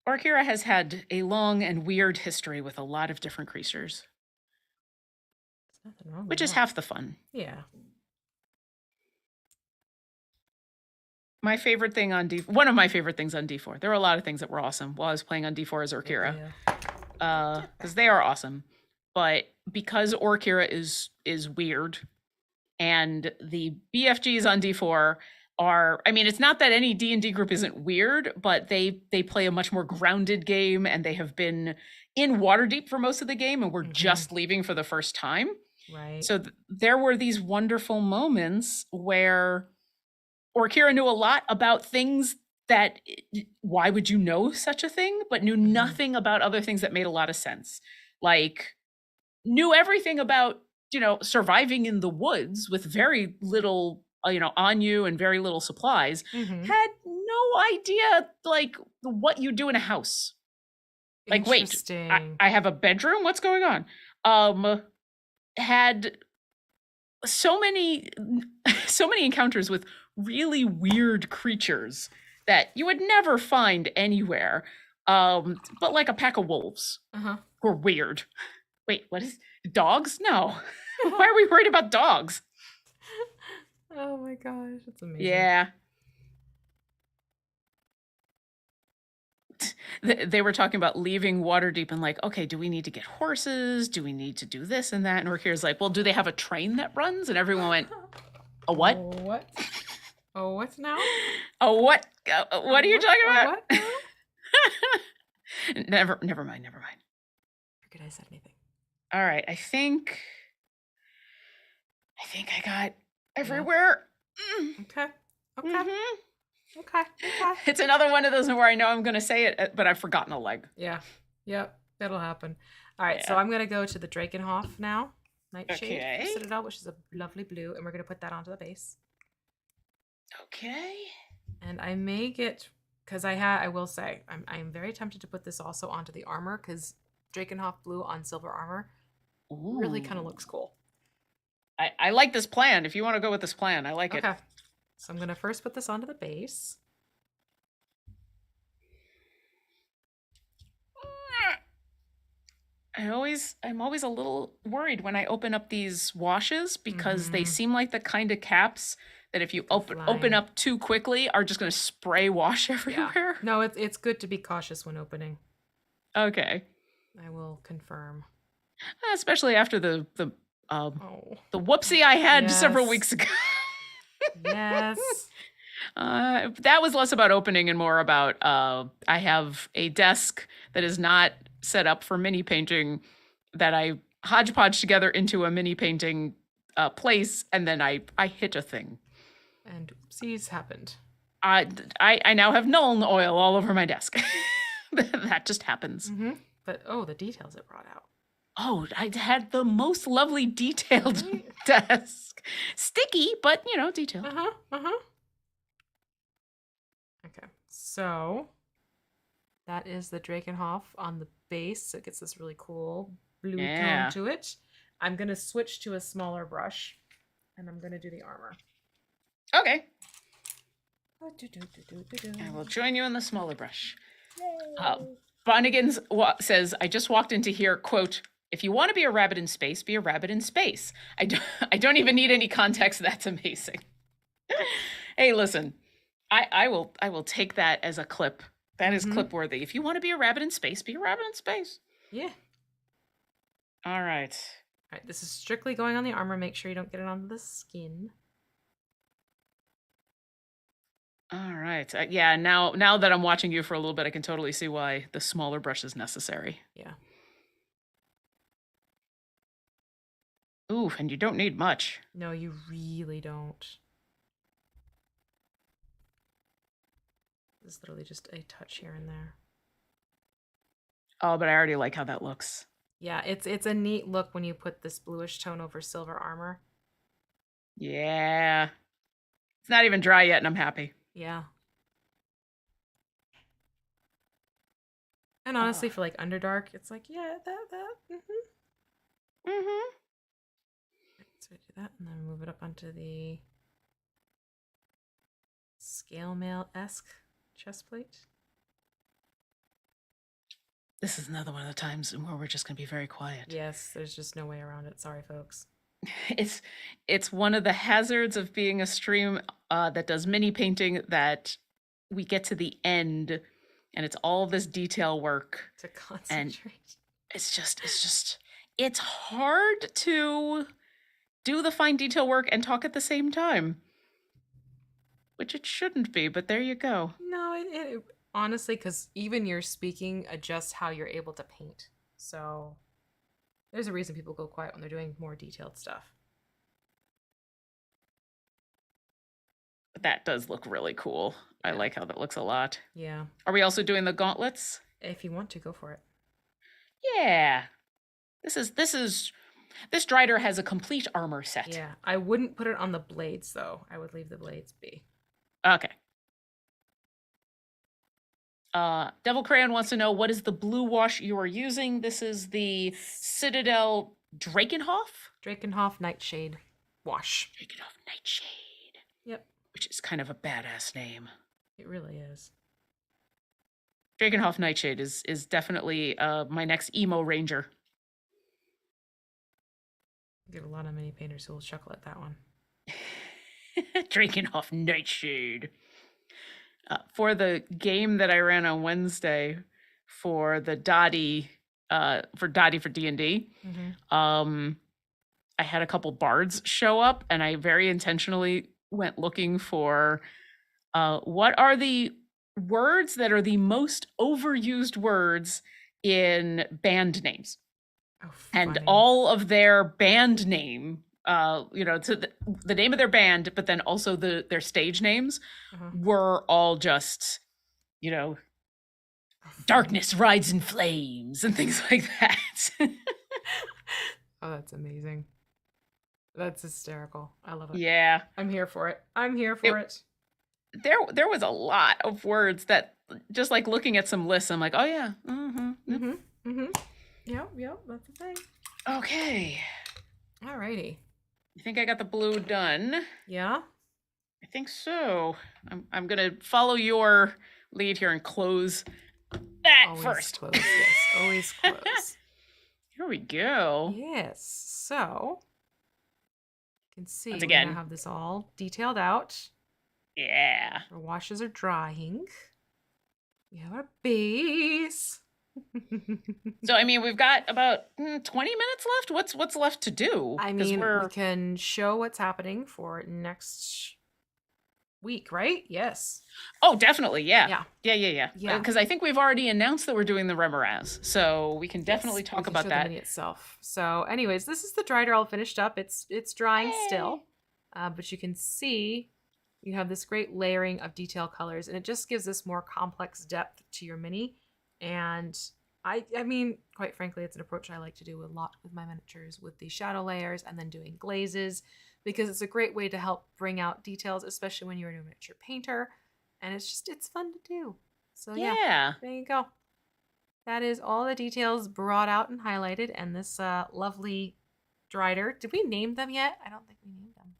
B: Orkira has had a long and weird history with a lot of different creatures.
A: There's nothing wrong with
B: which is half the fun.
A: Yeah.
B: My favorite thing on one of my favorite things on D4. There were a lot of things that were awesome while I was playing on D4 as Orkira. Because they are awesome. But because Orkira is weird, and the BFGs on D4 are, I mean, it's not that any D&D group isn't weird, but they play a much more grounded game, and they have been in Waterdeep for most of the game, and we're just leaving for the first time.
A: Right.
B: So there were these wonderful moments where Orkira knew a lot about things that, why would you know such a thing, but knew nothing about other things that made a lot of sense. Like, knew everything about, surviving in the woods with very little, on you and very little supplies, had no idea, like, what you do in a house. Like, wait, I have a bedroom? What's going on? Had so many encounters with really weird creatures that you would never find anywhere. But like a pack of wolves were weird. Wait, what is dogs? No. Why are we worried about dogs?
A: Oh my gosh, that's amazing.
B: Yeah. They were talking about leaving Waterdeep and like, okay, do we need to get horses? Do we need to do this and that? And Rakir's like, well, do they have a train that runs? And everyone went, a what?
A: What? Oh, what now?
B: A what? What are you talking about?
A: What now?
B: Never mind.
A: Forget I said anything.
B: All right, I think I got everywhere.
A: Okay.
B: Mm-hmm.
A: Okay.
B: It's another one of those where I know I'm going to say it, but I've forgotten a leg.
A: Yeah. Yep. That'll happen. All right. So I'm going to go to the Drakenhof now. Nightshade Citadel, which is a lovely blue. And we're going to put that onto the base.
B: Okay.
A: And I may get, because I will say, I'm very tempted to put this also onto the armor, because Drakenhof blue on silver armor really kind of looks cool.
B: I like this plan. If you want to go with this plan, I like it.
A: Okay. So I'm going to first put this onto the base.
B: I'm always a little worried when I open up these washes because they seem like the kind of caps that if you open up too quickly are just going to spray wash everywhere.
A: Yeah. No, it's good to be cautious when opening.
B: Okay.
A: I will confirm.
B: Especially after the whoopsie I had several weeks ago.
A: Yes.
B: That was less about opening and more about I have a desk that is not set up for mini painting that I hodgepodge together into a mini painting place, and then I hit a thing.
A: And oopsies happened.
B: I now have Nuln oil all over my desk. That just happens.
A: Mm-hmm. But the details it brought out.
B: Oh, I had the most lovely detailed desk. Sticky, but detailed.
A: Okay, so that is the Drakenhof on the base. So it gets this really cool blue tone to it. I'm going to switch to a smaller brush, and I'm going to do the armor.
B: Okay. I will join you in the smaller brush. Bonnigan says, I just walked into here, quote, if you want to be a rabbit in space, be a rabbit in space. I don't even need any context. That's amazing. Hey, listen, I will take that as a clip. That is clip worthy. If you want to be a rabbit in space, be a rabbit in space.
A: Yeah.
B: All right.
A: This is strictly going on the armor. Make sure you don't get it onto the skin.
B: All right. Yeah, now that I'm watching you for a little bit, I can totally see why the smaller brush is necessary.
A: Yeah.
B: Ooh, and you don't need much.
A: No, you really don't. It's literally just a touch here and there.
B: Oh, but I already like how that looks.
A: Yeah, it's a neat look when you put this bluish tone over silver armor.
B: Yeah. It's not even dry yet, and I'm happy.
A: Yeah. And honestly, for like Underdark, it's like, yeah, that. So I do that, and then move it up onto the scale mail-esque chest plate.
B: This is another one of the times where we're just going to be very quiet.
A: Yes, there's just no way around it. Sorry, folks.
B: It's one of the hazards of being a stream that does mini painting that we get to the end and it's all this detail work
A: to concentrate.
B: And it's hard to do the fine detail work and talk at the same time, which it shouldn't be, but there you go.
A: No, it honestly, because even your speaking adjusts how you're able to paint. So there's a reason people go quiet when they're doing more detailed stuff.
B: But that does look really cool. Yeah. I like how that looks a lot.
A: Yeah.
B: Are we also doing the gauntlets?
A: If you want to, go for it.
B: Yeah. This Drider has a complete armor set.
A: Yeah. I wouldn't put it on the blades, though. I would leave the blades be.
B: Okay. Devil Crayon wants to know, what is the blue wash you are using? This is the Citadel Drakenhof?
A: Drakenhof Nightshade wash.
B: Drakenhof Nightshade.
A: Yep.
B: Which is kind of a badass name.
A: It really is.
B: Drakenhof Nightshade is definitely my next emo ranger.
A: Get a lot of mini painters who will chuckle at that one.
B: Drinking off Nightshade. For the game that I ran on Wednesday for the Dottie, for D&D, I had a couple bards show up, and I very intentionally went looking for what are the words that are the most overused words in band names.
A: Oh,
B: and
A: funny.
B: all of their band name, to the name of their band, but then also their stage names were all just, darkness rides in flames and things like that.
A: Oh, that's amazing. That's hysterical. I love it.
B: Yeah.
A: I'm here for it.
B: There was a lot of words that, just like looking at some lists, I'm like, oh yeah.
A: Yep, that's the thing.
B: Okay.
A: Alrighty.
B: I think I got the blue done.
A: Yeah?
B: I think so. I'm gonna follow your lead here and close that
A: always
B: first.
A: Close, yes. Always close.
B: Here we go.
A: Yes. So you can see
B: Once
A: we're
B: again,
A: gonna have this all detailed out.
B: Yeah.
A: Our washes are drying. We have our base.
B: So I mean, we've got about 20 minutes left. What's left to do?
A: I mean, we can show what's happening for next week, right? Yes.
B: Oh, definitely. Yeah.
A: Yeah.
B: Because I think we've already announced that we're doing the Remoras, so we can definitely talk about that.
A: The mini itself. So, anyways, this is the Drider all finished up. It's drying still, but you can see you have this great layering of detail colors, and it just gives this more complex depth to your mini. And I mean, quite frankly, it's an approach I like to do a lot with my miniatures, with the shadow layers and then doing glazes, because it's a great way to help bring out details, especially when you're a miniature painter. And it's fun to do. So yeah, there you go. That is all the details brought out and highlighted, and this lovely Drider. Did we name them yet? I don't think we named them.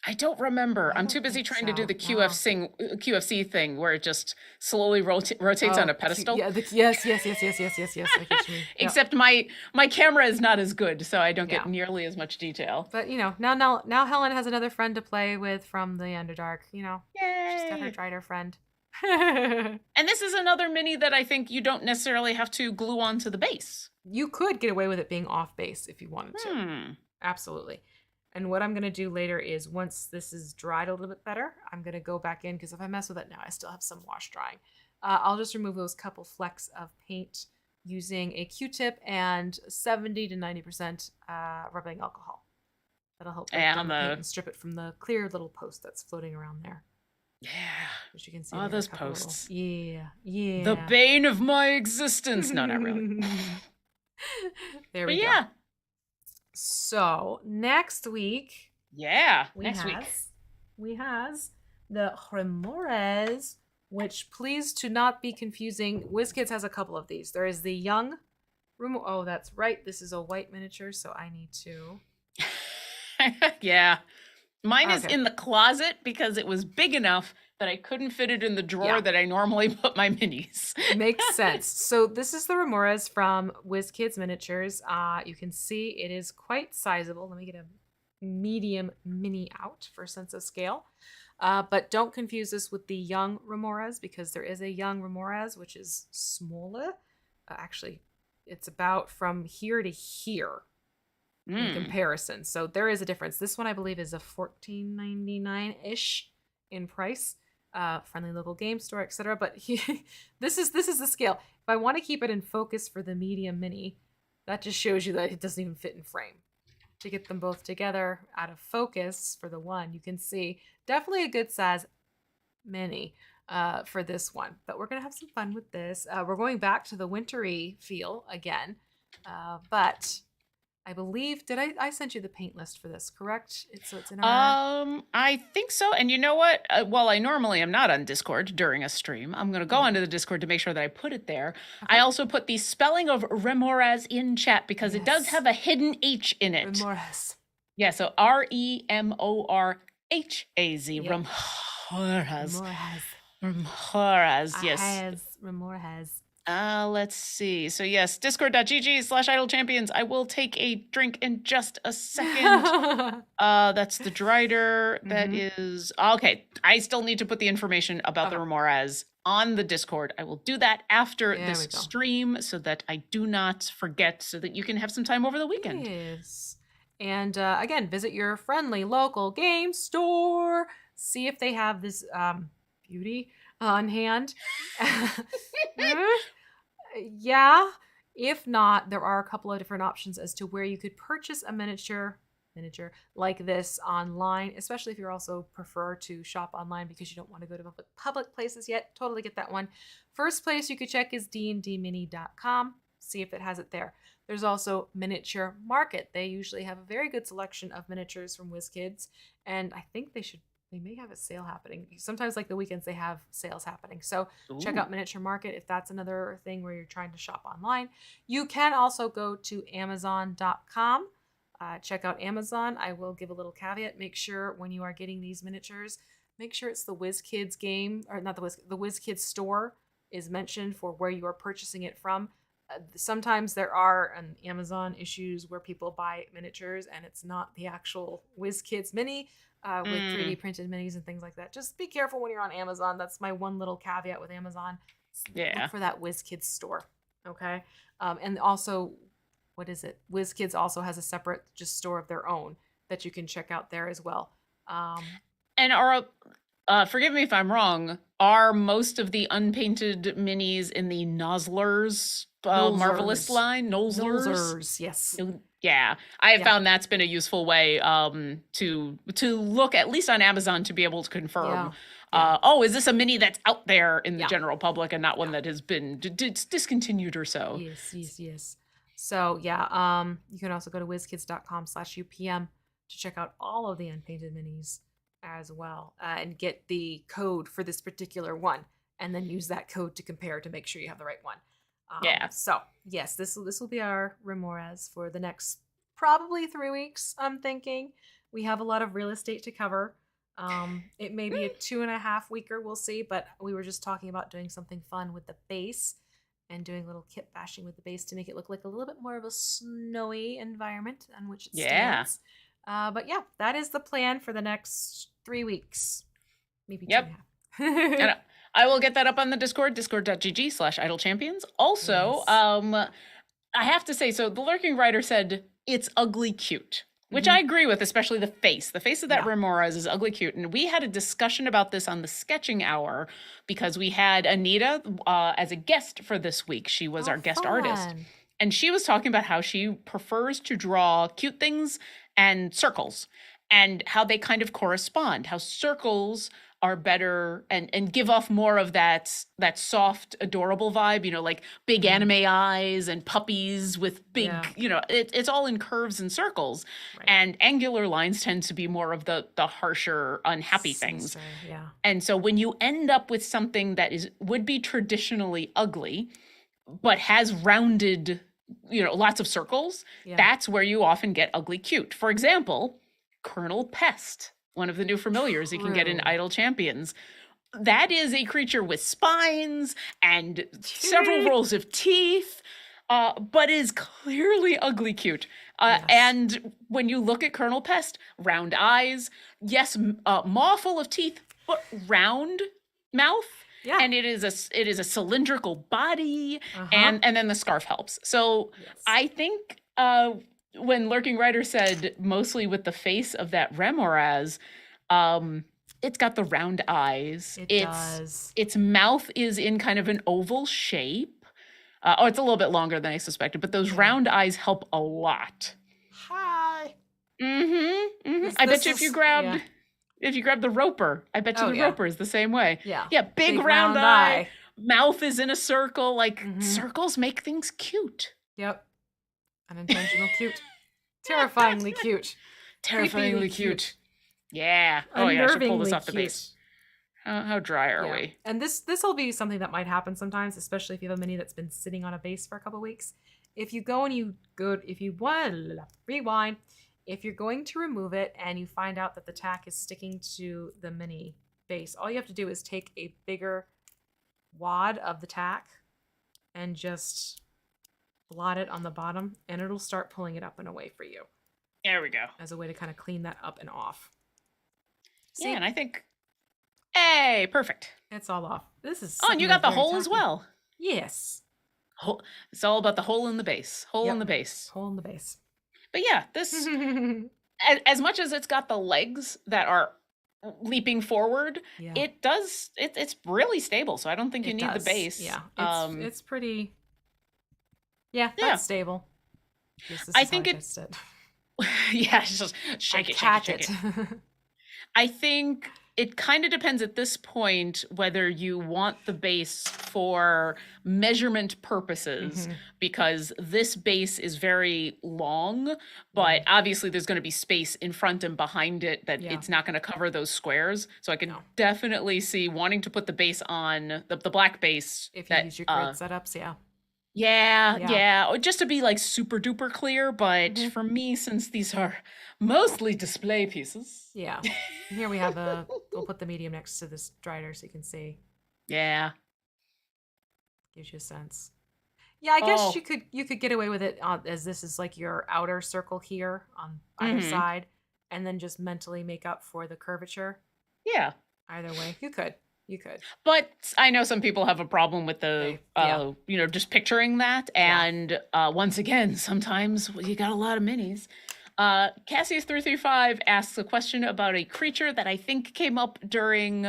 B: I don't remember. I'm too busy trying to do the QFC thing where it just slowly rotates on a pedestal.
A: Yes. I get you.
B: Except my camera is not as good, so I don't get nearly as much detail.
A: But now Helen has another friend to play with from the Underdark.
B: Yay!
A: She's got her Drider friend.
B: And this is another mini that I think you don't necessarily have to glue onto the base.
A: You could get away with it being off base if you wanted to. Absolutely. And what I'm going to do later is, once this is dried a little bit better, I'm going to go back in, because if I mess with it now, I still have some wash drying. I'll just remove those couple flecks of paint using a Q-tip and 70 to 90% rubbing alcohol. That'll help break down the paint and strip it from the clear little post that's floating around there.
B: Yeah.
A: As you can see.
B: Oh, those posts.
A: Yeah.
B: The bane of my existence. No, not really.
A: There we go. So next week, we have the Remoras, which, please to not be confusing. WizKids has a couple of these. There is the young Remora. Oh, that's right. This is a white miniature, so I need to.
B: Yeah, mine is in the closet because it was big enough that I couldn't fit it in the drawer that I normally put my minis.
A: Makes sense. So this is the Remoras from WizKids Miniatures. You can see it is quite sizable. Let me get a medium mini out for a sense of scale. But don't confuse this with the young Remoras, because there is a young Remoras, which is smaller. Actually, it's about from here to here in comparison. So there is a difference. This one, I believe, is a $14.99-ish in price. Friendly local game store, etc. But this is the scale. If I want to keep it in focus for the medium mini, that just shows you that it doesn't even fit in frame. To get them both together out of focus for the one, you can see definitely a good size mini for this one. But we're gonna have some fun with this. We're going back to the wintry feel again, but I believe, did I sent you the paint list for this, correct? It's in our...
B: I think so. And you know what? While I normally am not on Discord during a stream, I'm going to go onto the Discord to make sure that I put it there. Okay. I also put the spelling of Remoras in chat because it does have a hidden H in it.
A: Remoras.
B: Yeah, so Remorhaz.
A: Yep.
B: Remoras. Remoras, yes.
A: Remoras.
B: Let's see. So yes, discord.gg/idlechampions. I will take a drink in just a second. That's the Drider. That is okay. I still need to put the information about the Remoras on the Discord. I will do that after this stream so that I do not forget, so that you can have some time over the weekend.
A: Yes. And again, visit your friendly local game store. See if they have this beauty on hand. Yeah. If not, there are a couple of different options as to where you could purchase a miniature like this online, especially if you also prefer to shop online because you don't want to go to public places yet. Totally get that one. First place you could check is dndmini.com. See if it has it there. There's also Miniature Market. They usually have a very good selection of miniatures from WizKids, and I think they may have a sale happening. Sometimes, like the weekends, they have sales happening. So check out Miniature Market if that's another thing where you're trying to shop online. You can also go to Amazon.com. Check out Amazon. I will give a little caveat. Make sure when you are getting these miniatures, make sure it's the WizKids game, or not the WizKids store is mentioned for where you are purchasing it from. Sometimes there are Amazon issues where people buy miniatures and it's not the actual WizKids mini with 3D printed minis and things like that. Just be careful when you're on Amazon. That's my one little caveat with Amazon. Look for that WizKids store. Okay. And also, what is it? WizKids also has a separate just store of their own that you can check out there as well.
B: And are, forgive me if I'm wrong, are most of the unpainted minis in the Nozzlers Marvelous line?
A: Nozzlers, yes.
B: Yeah, I found that's been a useful way to look, at least on Amazon, to be able to confirm. Is this a mini that's out there in the general public and not one that has been discontinued or so?
A: Yes. So you can also go to wizkids.com/UPM to check out all of the unpainted minis as well, and get the code for this particular one, and then use that code to compare to make sure you have the right one. So yes, this will be our Remoras for the next probably 3 weeks. I'm thinking we have a lot of real estate to cover. It may be a 2.5 weeker, we'll see, but we were just talking about doing something fun with the base and doing a little kit bashing with the base to make it look like a little bit more of a snowy environment on which it stands. But yeah, that is the plan for the next 3 weeks. Maybe 2.5.
B: And I will get that up on the Discord, discord.gg/idlechampions. Also, I have to say, so the Lurking Writer said it's ugly cute, which I agree with, especially the face. The face of that Remoras is ugly cute. And we had a discussion about this on the Sketching Hour because we had Anita as a guest for this week. She was our guest artist. And she was talking about how she prefers to draw cute things and circles and how they kind of correspond, how circles are better and give off more of that soft, adorable vibe, like big anime eyes and puppies with big, it's all in curves and circles. Right. And angular lines tend to be more of the harsher, unhappy things. And so when you end up with something that would be traditionally ugly, but has rounded, lots of circles, that's where you often get ugly cute. For example, Colonel Pest, one of the new familiars you can get in Idle Champions. That is a creature with spines and several rows of teeth, but is clearly ugly cute. And when you look at Colonel Pest, round eyes, maw full of teeth, but round mouth. Yeah. And it is a cylindrical body, and then the scarf helps. So I think when Lurking Writer said mostly with the face of that Remoras, it's got the round eyes. It does. Its mouth is in kind of an oval shape. It's a little bit longer than I suspected, but those round eyes help a lot.
A: Hi.
B: I bet you if you grabbed... If you grab the Roper, I bet you the Roper is the same way. Yeah, big round eye. Mouth is in a circle. Circles make things cute.
A: Yep. Unintentional cute. Terrifyingly cute.
B: Terrifyingly cute. Yeah. I should pull this off the base. How dry are we?
A: And this will be something that might happen sometimes, especially if you have a mini that's been sitting on a base for a couple weeks. If you go and rewind, if you're going to remove it and you find out that the tack is sticking to the mini base, all you have to do is take a bigger wad of the tack and just blot it on the bottom, and it'll start pulling it up and away for you.
B: There we go.
A: As a way to kind of clean that up and off. See?
B: Yeah, and I think, hey, perfect.
A: It's all off. This is.
B: Oh, and you got the hole as well.
A: Yes.
B: It's all about the hole in the base. Hole in the base.
A: Hole in the base.
B: But yeah, this, as much as it's got the legs that are leaping forward, it's really stable. So I don't think you need the base.
A: Yeah, it's pretty. Yeah, that's stable.
B: I think it. Yeah, just shake it. I think it kind of depends at this point whether you want the base for measurement purposes, because this base is very long, but obviously there's going to be space in front and behind it that it's not going to cover those squares. So I can definitely see wanting to put the base on the black base.
A: If you use your grid setups,
B: Yeah, or just to be like super duper clear, but for me, since these are mostly display pieces.
A: Yeah. Here we have we'll put the medium next to this Drider so you can see.
B: Yeah.
A: Gives you a sense. Yeah, I guess you could get away with it as this is like your outer circle here on either side, and then just mentally make up for the curvature.
B: Yeah.
A: Either way, you could.
B: But I know some people have a problem with the, just picturing that. And once again, sometimes you got a lot of minis. Cassius335 asks a question about a creature that I think came up during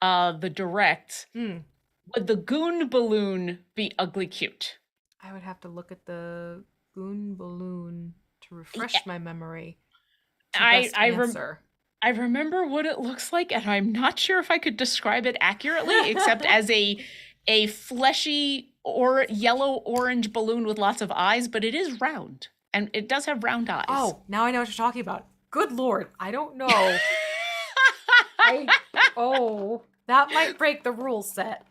B: the direct. Would the Goon Balloon be ugly cute?
A: I would have to look at the Goon Balloon to refresh my memory.
B: I remember what it looks like, and I'm not sure if I could describe it accurately, except as a fleshy or yellow-orange balloon with lots of eyes, but it is round, and it does have round eyes.
A: Oh, now I know what you're talking about. Good Lord, I don't know. That might break the rule set.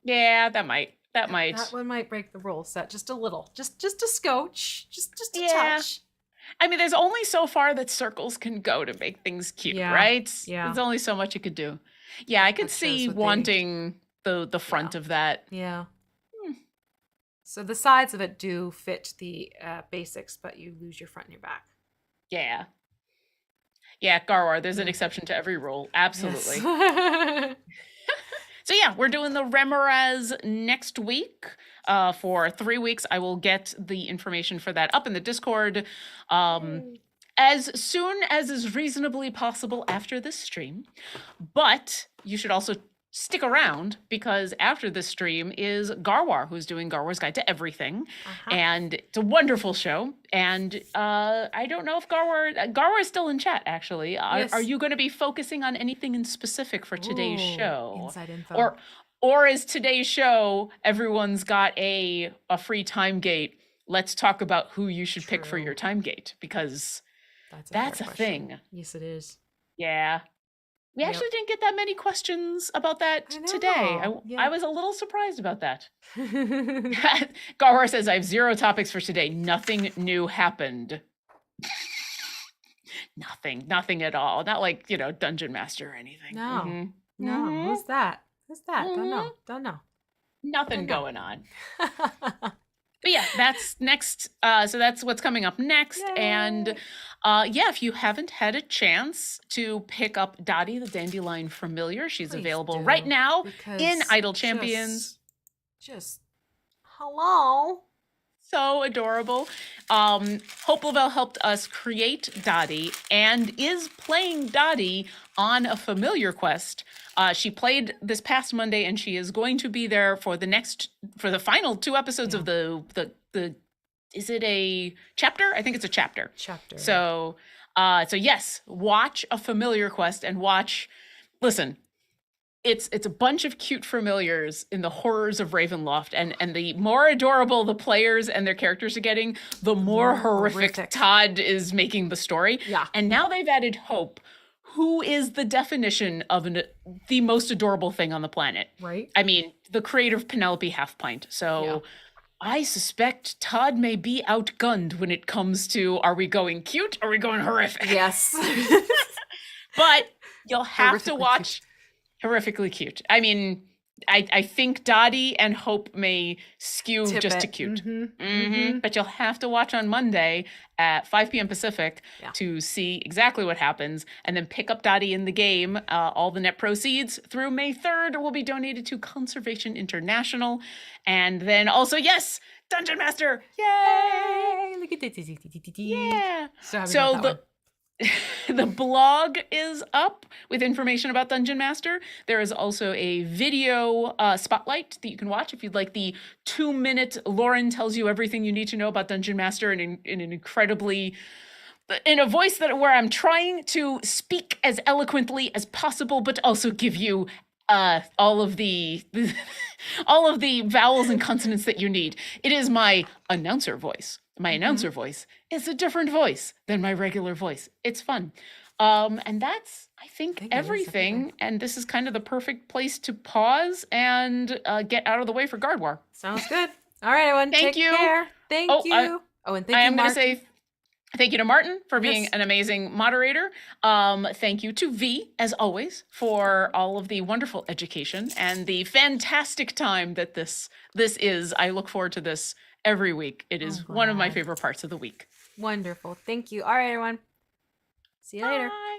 B: Yeah, that might. That
A: one might break the rule set just a little, just a scotch, just a touch.
B: I mean, there's only so far that circles can go to make things cute, right? Yeah. There's only so much you could do. Yeah, I could see wanting the front of that.
A: Yeah. So the sides of it do fit the basics, but you lose your front and your back.
B: Yeah. Yeah, Garwar, there's an exception to every rule. Absolutely.
A: Yes.
B: So yeah, we're doing the Remoras next week. For 3 weeks, I will get the information for that up in the Discord as soon as is reasonably possible after this stream. But you should also stick around, because after this stream is Garwar, who's doing Garwar's Guide to Everything. And it's a wonderful show. And I don't know if Garwar is still in chat, actually. Are you going to be focusing on anything in specific for today's show?
A: Inside info.
B: Or is today's show, everyone's got a free time gate? Let's talk about who you should pick for your time gate, because that's a thing.
A: Yes, it is.
B: Yeah. We actually didn't get that many questions about that today. I was a little surprised about that. Garwar says, I have 0 topics for today. Nothing new happened. Nothing at all. Not like, Dungeon Master or anything.
A: No. No. Who's that? Don't know.
B: Nothing going on. But yeah, that's next. So that's what's coming up next. Yay. And if you haven't had a chance to pick up Dottie, the Dandelion Familiar, she's available right now in Idle Champions.
A: Just hello.
B: So adorable. Hope Lavelle helped us create Dottie and is playing Dottie on a familiar quest. She played this past Monday, and she is going to be there for the final 2 episodes of the is it a chapter? I think it's a chapter. So yes, watch a familiar quest and listen. It's a bunch of cute familiars in the horrors of Ravenloft, and the more adorable the players and their characters are getting, the more horrific Todd is making the story.
A: Yeah.
B: And now they've added Hope, who is the definition of the most adorable thing on the planet.
A: Right.
B: I mean, the creator of Penelope Halfpint. So I suspect Todd may be outgunned when it comes to, are we going cute or are we going horrific?
A: Yes.
B: But you'll have to watch... Horrifically cute. I mean, I think Dottie and Hope may skew
A: Tip
B: just
A: it.
B: to cute.
A: Mm-hmm.
B: But you'll have to watch on Monday at 5 p.m. Pacific to see exactly what happens, and then pick up Dottie in the game. All the net proceeds through May 3rd will be donated to Conservation International. And then also, yes, Dungeon Master! Yay!
A: Look at this.
B: Yeah.
A: So happy
B: So
A: about that one.
B: the blog is up with information about Dungeon Master. There is also a video spotlight that you can watch if you'd like the 2-minute Lauren tells you everything you need to know about Dungeon Master in an incredibly, in a voice that where I'm trying to speak as eloquently as possible, but also give you all of the all of the vowels and consonants that you need. It is my announcer voice. My announcer voice is a different voice than my regular voice. It's fun. And that's, I think everything. And this is kind of the perfect place to pause and get out of the way for Guard War.
A: Sounds good. All right, everyone.
B: Thank
A: take
B: you.
A: care. Thank you. And thank you,
B: I am
A: Mark.
B: going to say thank you to Martin for being an amazing moderator. Thank you to V, as always, for all of the wonderful education and the fantastic time that this is. I look forward to this every week. It is one of my favorite parts of the week.
A: Wonderful. Thank you. All right, everyone. See you later.
B: Bye.